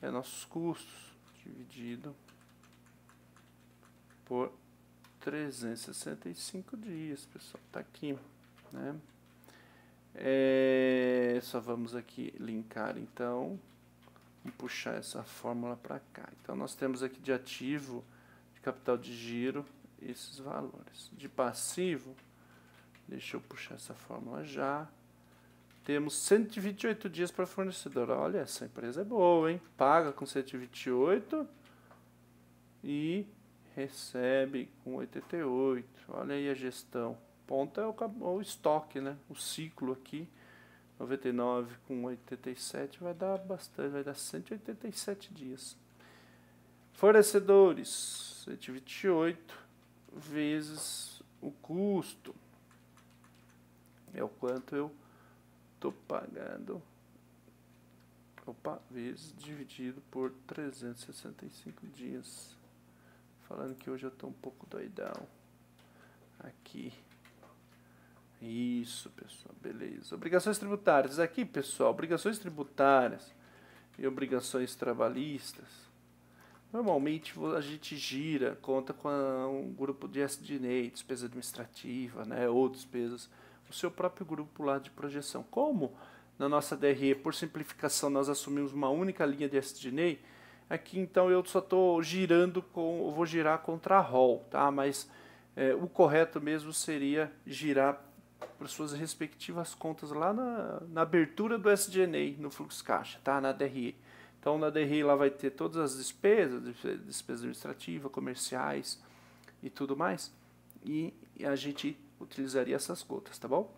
é nossos custos dividido por 365 dias, pessoal. Tá aqui, né? Só vamos aqui linkar, então vamos puxar essa fórmula para cá. Então nós temos aqui de ativo, de capital de giro, esses valores. De passivo, deixa eu puxar essa fórmula já. Temos 128 dias para fornecedor. Olha, essa empresa é boa, hein? Paga com 128 e recebe com 88. Olha aí a gestão. Ponta é o estoque, né? O ciclo aqui. 99 com 87 vai dar bastante, vai dar 187 dias. Fornecedores, 128 vezes o custo. É o quanto eu estou pagando. Opa, vezes dividido por 365 dias. Falando que hoje eu estou um pouco doidão. Aqui. Isso, pessoal, beleza. Obrigações tributárias. Aqui, pessoal, obrigações tributárias e obrigações trabalhistas. Normalmente a gente conta com um grupo de SG&A, despesa administrativa, né, ou despesas o seu próprio grupo lá de projeção. Como na nossa DRE, por simplificação, nós assumimos uma única linha de SG&A, aqui então eu só estou girando eu vou girar contra a ROL, tá? Mas o correto mesmo seria girar para suas respectivas contas lá na abertura do SG&A, no fluxo caixa, tá? Na DRE. Então na DRE lá vai ter todas as despesas administrativas, comerciais e tudo mais, e a gente utilizaria essas contas, tá bom?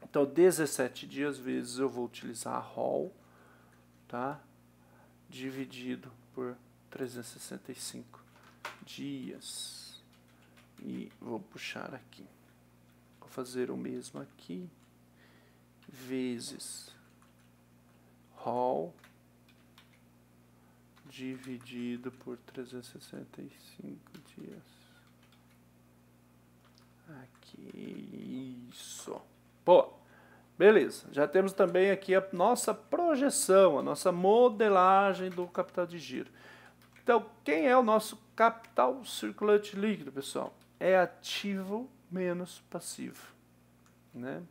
Então 17 dias vezes eu vou utilizar a ROL, tá? Dividido por 365 dias. E vou puxar aqui. Vou fazer o mesmo aqui. Vezes ROL dividido por 365 dias. Aqui, isso. Pô, beleza. Já temos também aqui a nossa projeção, a nossa modelagem do capital de giro. Então, quem é o nosso capital circulante líquido, pessoal? É ativo menos passivo, né?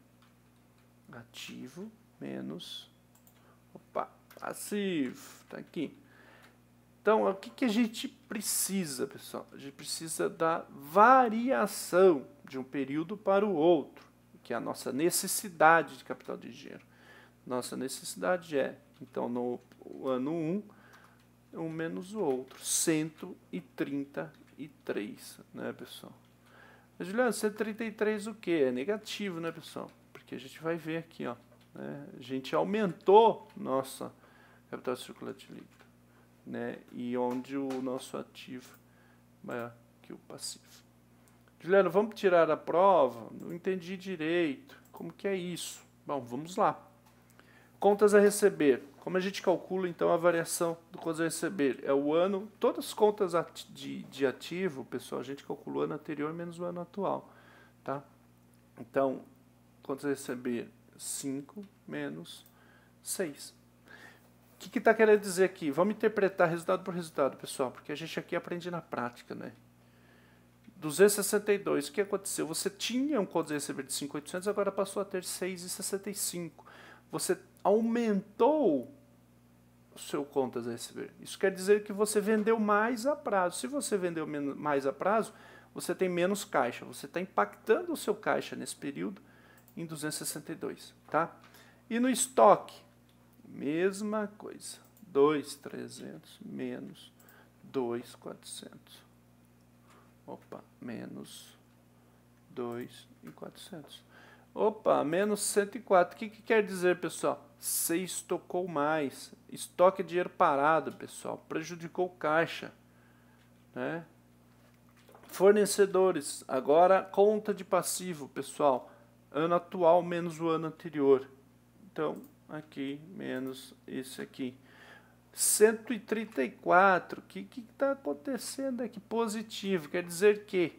Ativo menos, passivo, tá aqui. Então, o que a gente precisa, pessoal? A gente precisa da variação de um período para o outro, que é a nossa necessidade de capital de giro. Nossa necessidade é, então, no ano 1, um menos o outro, 133, né, pessoal? Mas, Juliano, 133 o quê? É negativo, né, pessoal? Porque a gente vai ver aqui, ó, né? A gente aumentou nossa capital circulante líquido, né? E onde o nosso ativo é maior que o passivo. Juliano, vamos tirar a prova? Não entendi direito. Como que é isso? Bom, vamos lá. Contas a receber. Como a gente calcula, então, a variação do contas a receber? É o ano, todas as contas de ativo, pessoal, a gente calculou o ano anterior menos o ano atual, tá? Então, contas a receber 5 menos 6. O que está querendo dizer aqui? Vamos interpretar resultado por resultado, pessoal, porque a gente aqui aprende na prática, né? 262, o que aconteceu? Você tinha um contas a receber de 5.800, agora passou a ter 6,65. Você aumentou o seu contas a receber. Isso quer dizer que você vendeu mais a prazo. Se você vendeu mais a prazo, você tem menos caixa. Você está impactando o seu caixa nesse período em 262, tá? E no estoque, mesma coisa. 2.300 menos 2.400. Opa, menos 2.400. Opa, menos 104. O que quer dizer, pessoal? Você estocou mais. Estoque é dinheiro parado, pessoal. Prejudicou o caixa, né? Fornecedores. Agora, conta de passivo, pessoal. Ano atual menos o ano anterior. Então, aqui menos esse aqui. 134. O que está acontecendo aqui? Positivo. Quer dizer que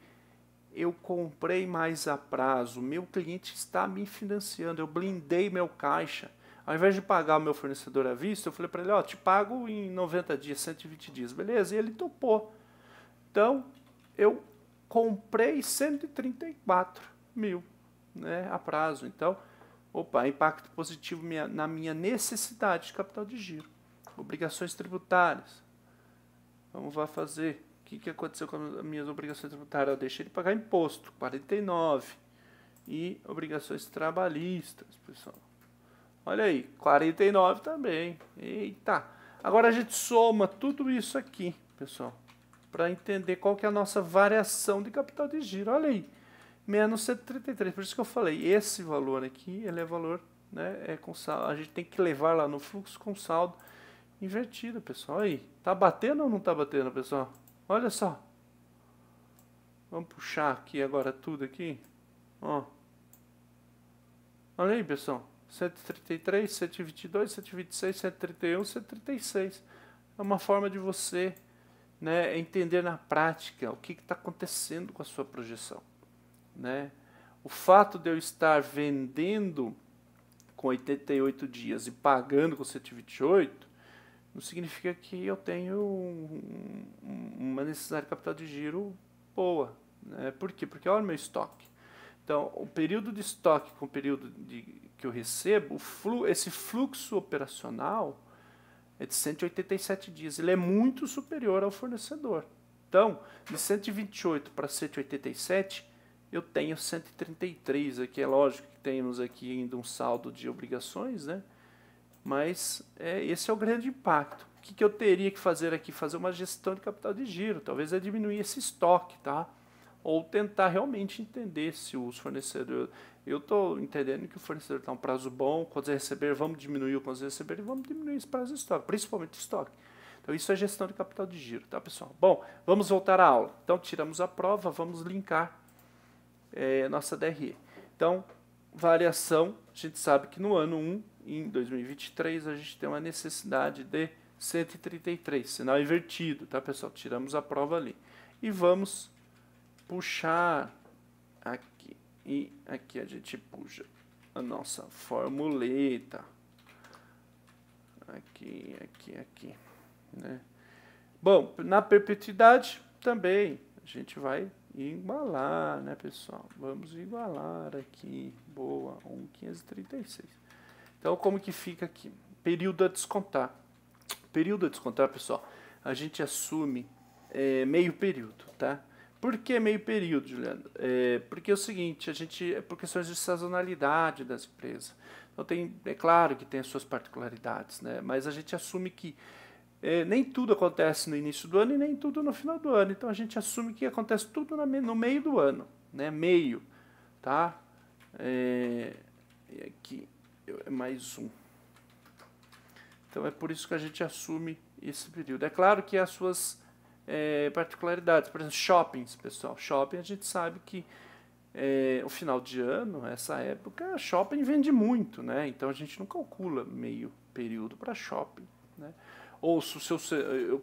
eu comprei mais a prazo, meu cliente está me financiando, eu blindei meu caixa. Ao invés de pagar o meu fornecedor à vista, eu falei para ele, ó, te pago em 90 dias, 120 dias, beleza? E ele topou. Então, eu comprei 134 mil, né, a prazo. Então, opa, impacto positivo na minha necessidade de capital de giro. Obrigações tributárias. Vamos lá fazer. O que aconteceu com as minhas obrigações tributárias? Eu deixei de pagar imposto, 49. E obrigações trabalhistas, pessoal. Olha aí, 49 também. Eita! Agora a gente soma tudo isso aqui, pessoal, para entender qual que é a nossa variação de capital de giro. Olha aí, menos 133. Por isso que eu falei, esse valor aqui, ele é valor, né, é com saldo. A gente tem que levar lá no fluxo com saldo invertido, pessoal. Aí, tá batendo ou não tá batendo, pessoal? Olha só. Vamos puxar aqui agora tudo aqui. Ó. Olha aí, pessoal. 133, 122, 126, 131, 136. É uma forma de você, né, entender na prática o que está acontecendo com a sua projeção, né? O fato de eu estar vendendo com 88 dias e pagando com 128 não significa que eu tenho uma necessidade de capital de giro boa, né? Por quê? Porque olha o meu estoque. Então, o período de estoque com o período que eu recebo, esse fluxo operacional é de 187 dias. Ele é muito superior ao fornecedor. Então, de 128 para 187, eu tenho 133 aqui. É lógico que temos aqui ainda um saldo de obrigações, né? Mas esse é o grande impacto. O que eu teria que fazer aqui? Fazer uma gestão de capital de giro. Talvez é diminuir esse estoque, tá? Ou tentar realmente entender se os fornecedores... Eu estou entendendo que o fornecedor está um prazo bom, quando você receber, vamos diminuir o quando você receber e vamos diminuir esse prazo de estoque, principalmente de estoque. Então isso é gestão de capital de giro, tá, pessoal? Bom, vamos voltar à aula. Então tiramos a prova, vamos linkar nossa DRE. Então, variação, a gente sabe que no ano 1, em 2023, a gente tem uma necessidade de 133, sinal invertido, tá, pessoal? Tiramos a prova ali. E vamos puxar aqui, e aqui a gente puxa a nossa formuleta, aqui, né? Bom, na perpetuidade também a gente vai igualar, né, pessoal? Vamos igualar aqui, boa, 1.536. Então, como que fica aqui? Período a descontar. Período a descontar, pessoal, a gente assume meio período, tá? Por que meio período, Juliano? Porque é o seguinte, por questões de sazonalidade das empresas. Então, é claro que tem as suas particularidades, né? Mas a gente assume que nem tudo acontece no início do ano e nem tudo no final do ano. Então, a gente assume que acontece tudo no meio do ano, né? Meio, tá? E aqui, mais um. Então, é por isso que a gente assume esse período. É claro que as suas particularidades, por exemplo, shoppings, pessoal. Shopping a gente sabe que o final de ano, essa época, shopping vende muito, né? Então a gente não calcula meio período para shopping, né? Ou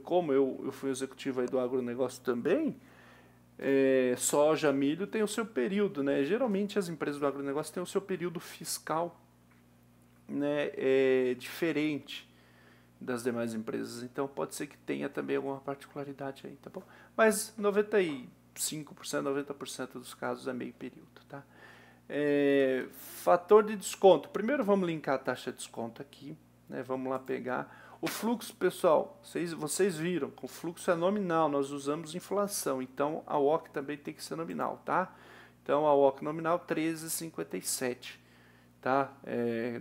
como eu fui executivo aí do agronegócio também, soja, milho tem o seu período, né? Geralmente as empresas do agronegócio têm o seu período fiscal, né? Diferente das demais empresas, então pode ser que tenha também alguma particularidade aí, tá bom? Mas 95%, 90% dos casos é meio período, tá? Fator de desconto. Primeiro vamos linkar a taxa de desconto aqui, né? Vamos lá pegar o fluxo, pessoal. Vocês viram que o fluxo é nominal, nós usamos inflação, então a WOC também tem que ser nominal, tá? Então a WOC nominal 13,57, tá?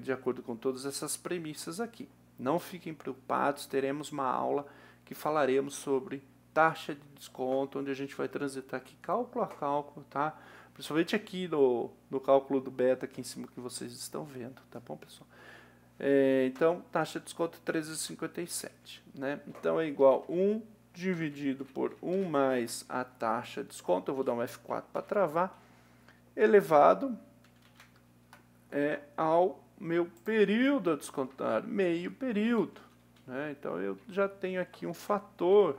De acordo com todas essas premissas aqui. Não fiquem preocupados, teremos uma aula que falaremos sobre taxa de desconto, onde a gente vai transitar aqui cálculo a cálculo, tá? Principalmente aqui no cálculo do beta, aqui em cima que vocês estão vendo, tá bom, pessoal? Então, taxa de desconto 13,57, né? Então, é igual 1 dividido por 1 mais a taxa de desconto, eu vou dar um F4 para travar, elevado ao meu período a descontar, meio período, né? Então eu já tenho aqui um fator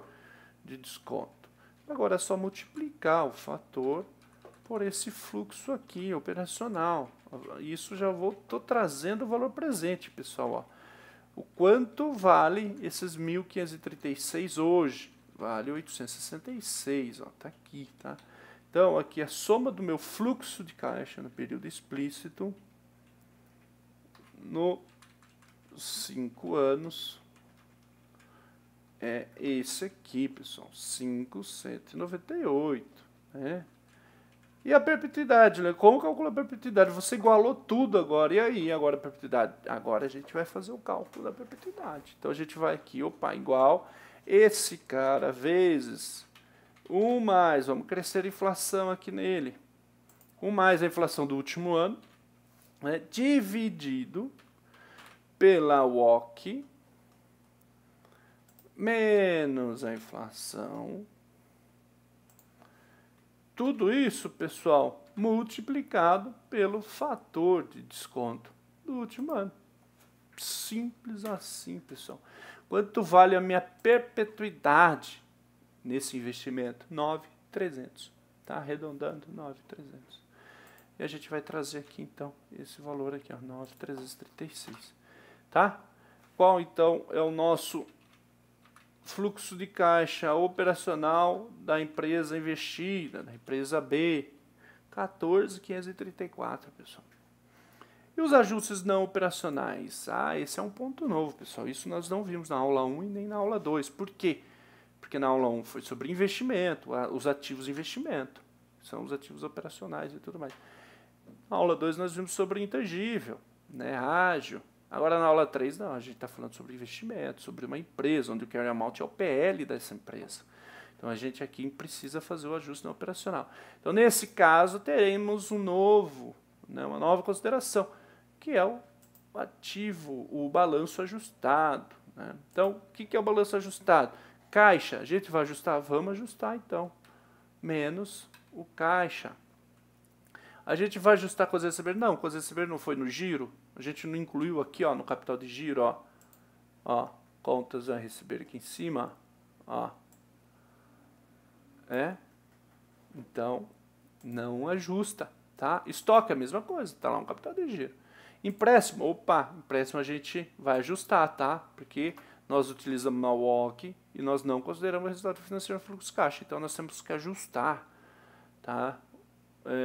de desconto. Agora é só multiplicar o fator por esse fluxo aqui operacional. Isso já estou trazendo o valor presente, pessoal. Ó. O quanto vale esses 1.536 hoje? Vale 866, ó, tá aqui, tá? Então aqui a soma do meu fluxo de caixa no período explícito nos 5 anos é esse aqui, pessoal, 5.198, né? E a perpetuidade, né? Como calcula a perpetuidade? Você igualou tudo agora, e aí agora a perpetuidade? Agora a gente vai fazer o cálculo da perpetuidade. Então a gente vai aqui, opa, igual esse cara vezes 1 mais, vamos crescer a inflação aqui nele, 1 mais a inflação do último ano, né, dividido pela WOC menos a inflação. Tudo isso, pessoal, multiplicado pelo fator de desconto do último ano. Simples assim, pessoal. Quanto vale a minha perpetuidade nesse investimento? 9.300. Tá arredondando, 9.300. E a gente vai trazer aqui, então, esse valor aqui, ó, 9.336. Tá? Qual, então, é o nosso fluxo de caixa operacional da empresa investida, da empresa B, 14.534, pessoal. E os ajustes não operacionais? Esse é um ponto novo, pessoal. Isso nós não vimos na aula 1 e nem na aula 2. Por quê? Porque na aula 1 foi sobre investimento, os ativos de investimento. São os ativos operacionais e tudo mais. Na aula 2 nós vimos sobre intangível, né, ágil. Agora na aula 3 não, a gente está falando sobre investimento, sobre uma empresa, onde o carry amount é o PL dessa empresa. Então a gente aqui precisa fazer o ajuste não operacional. Então nesse caso teremos uma nova consideração, que é o ativo, o balanço ajustado, né? Então, o que é o balanço ajustado? Caixa, a gente vai ajustar? Vamos ajustar então, menos o caixa. A gente vai ajustar coisa a receber? Não, coisa a receber não foi no giro, a gente não incluiu aqui, ó, no capital de giro, ó, contas a receber aqui em cima, ó, então não ajusta, tá? Estoque é a mesma coisa, tá lá no capital de giro. Empréstimo, empréstimo a gente vai ajustar, tá? Porque nós utilizamos uma WOC e nós não consideramos o resultado financeiro no fluxo caixa, então nós temos que ajustar, tá?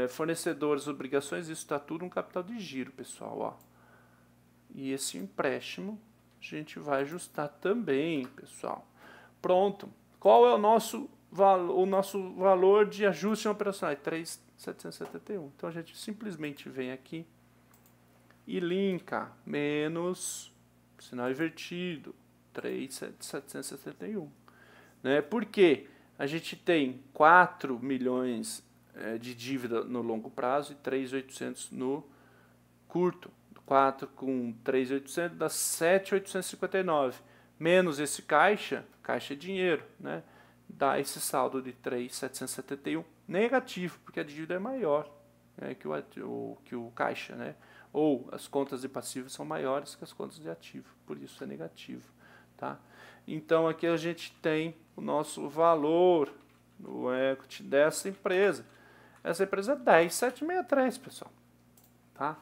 Fornecedores, obrigações, isso está tudo no capital de giro, pessoal, ó. E esse empréstimo a gente vai ajustar também, pessoal. Pronto. Qual é o nosso valor de ajuste operacional? 3.771. Então a gente simplesmente vem aqui e linka menos sinal invertido, 3.771. Né? Por quê? A gente tem 4 milhões de dívida no longo prazo e 3.800 no curto. 4 com 3.800 dá 7.859. Menos esse caixa é dinheiro, né? Dá esse saldo de 3.771 negativo, porque a dívida é maior, né, que o caixa, né? Ou as contas de passivo são maiores que as contas de ativo, por isso é negativo, tá? Então aqui a gente tem o nosso valor no equity dessa empresa. Essa empresa é 10.763, pessoal, tá?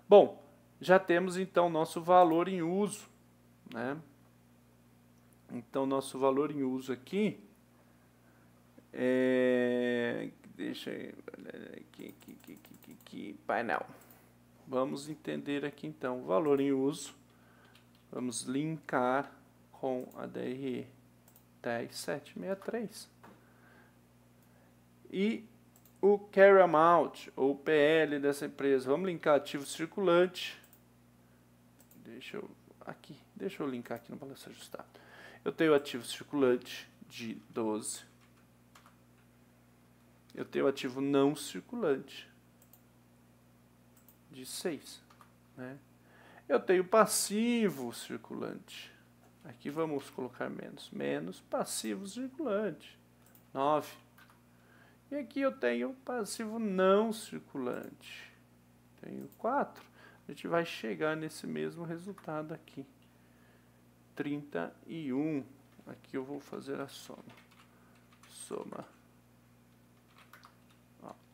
Bom, já temos então nosso valor em uso, né? Então nosso valor em uso aqui deixa eu aqui, painel. Vamos entender aqui então o valor em uso. Vamos linkar com a DRE 10763. E o carry amount, ou PL dessa empresa, vamos linkar ativo circulante. Deixa eu linkar aqui no balanço ajustado. Eu tenho ativo circulante de 12. Eu tenho ativo não circulante de 6. Né? Eu tenho passivo circulante. Aqui vamos colocar menos passivo circulante, 9. E aqui eu tenho passivo não circulante, tenho 4. A gente vai chegar nesse mesmo resultado aqui, 31. Aqui eu vou fazer a soma.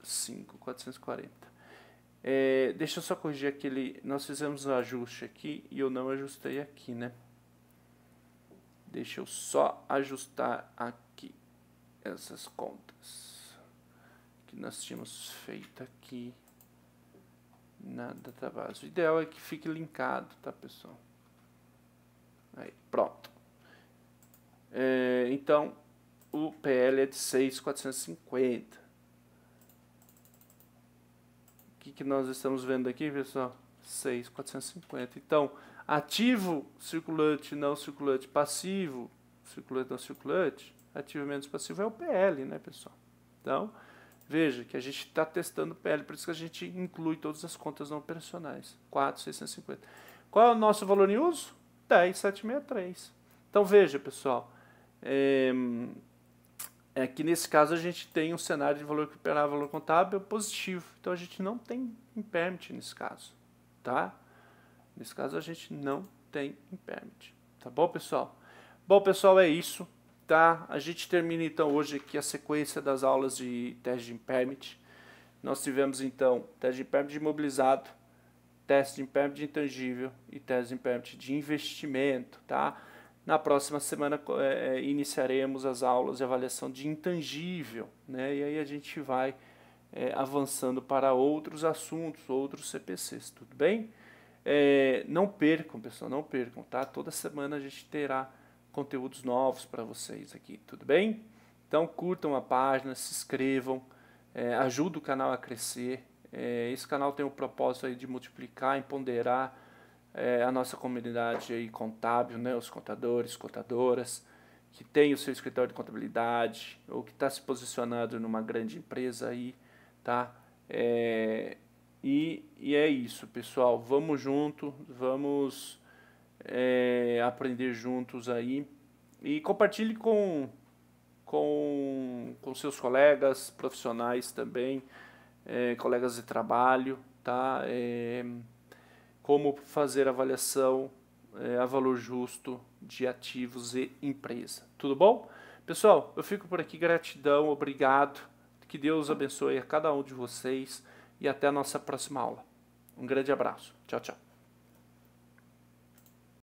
5.440. Deixa eu só corrigir aquele. Nós fizemos o ajuste aqui e eu não ajustei aqui, né? Deixa eu só ajustar aqui essas contas que nós tínhamos feito aqui na database. O ideal é que fique linkado, tá, pessoal? Aí, pronto. Então, o PL é de 6.450. O que nós estamos vendo aqui, pessoal? 6.450. Então, ativo, circulante, não circulante, passivo, circulante, não circulante, ativo menos passivo é o PL, né, pessoal? Então, veja que a gente está testando o PL, por isso que a gente inclui todas as contas não operacionais. 4.650. Qual é o nosso valor em uso? 10.763. Então, veja, pessoal, aqui nesse caso a gente tem um cenário de valor recuperável, valor contábil positivo. Então a gente não tem impairment nesse caso, tá? Nesse caso a gente não tem impairment, tá bom, pessoal? Bom, pessoal, é isso, tá? A gente termina então hoje aqui a sequência das aulas de teste de impairment. Nós tivemos então teste de impairment de imobilizado, teste de impairment de intangível e teste de impairment de investimento, tá? Na próxima semana iniciaremos as aulas de avaliação de intangível, né? E aí a gente vai avançando para outros assuntos, outros CPCs, tudo bem? Não percam, pessoal, não percam, tá? Toda semana a gente terá conteúdos novos para vocês aqui, tudo bem? Então curtam a página, se inscrevam, ajuda o canal a crescer. Esse canal tem o propósito aí de multiplicar, empoderar a nossa comunidade aí contábil, né? Os contadores, contadoras, que tem o seu escritório de contabilidade ou que está se posicionando numa grande empresa aí, tá? E é isso, pessoal. Vamos junto, vamos aprender juntos aí. E compartilhe com seus colegas profissionais também, colegas de trabalho, tá? Como fazer avaliação a valor justo de ativos e empresa. Tudo bom? Pessoal, eu fico por aqui. Gratidão, obrigado. Que Deus abençoe a cada um de vocês e até a nossa próxima aula. Um grande abraço. Tchau, tchau.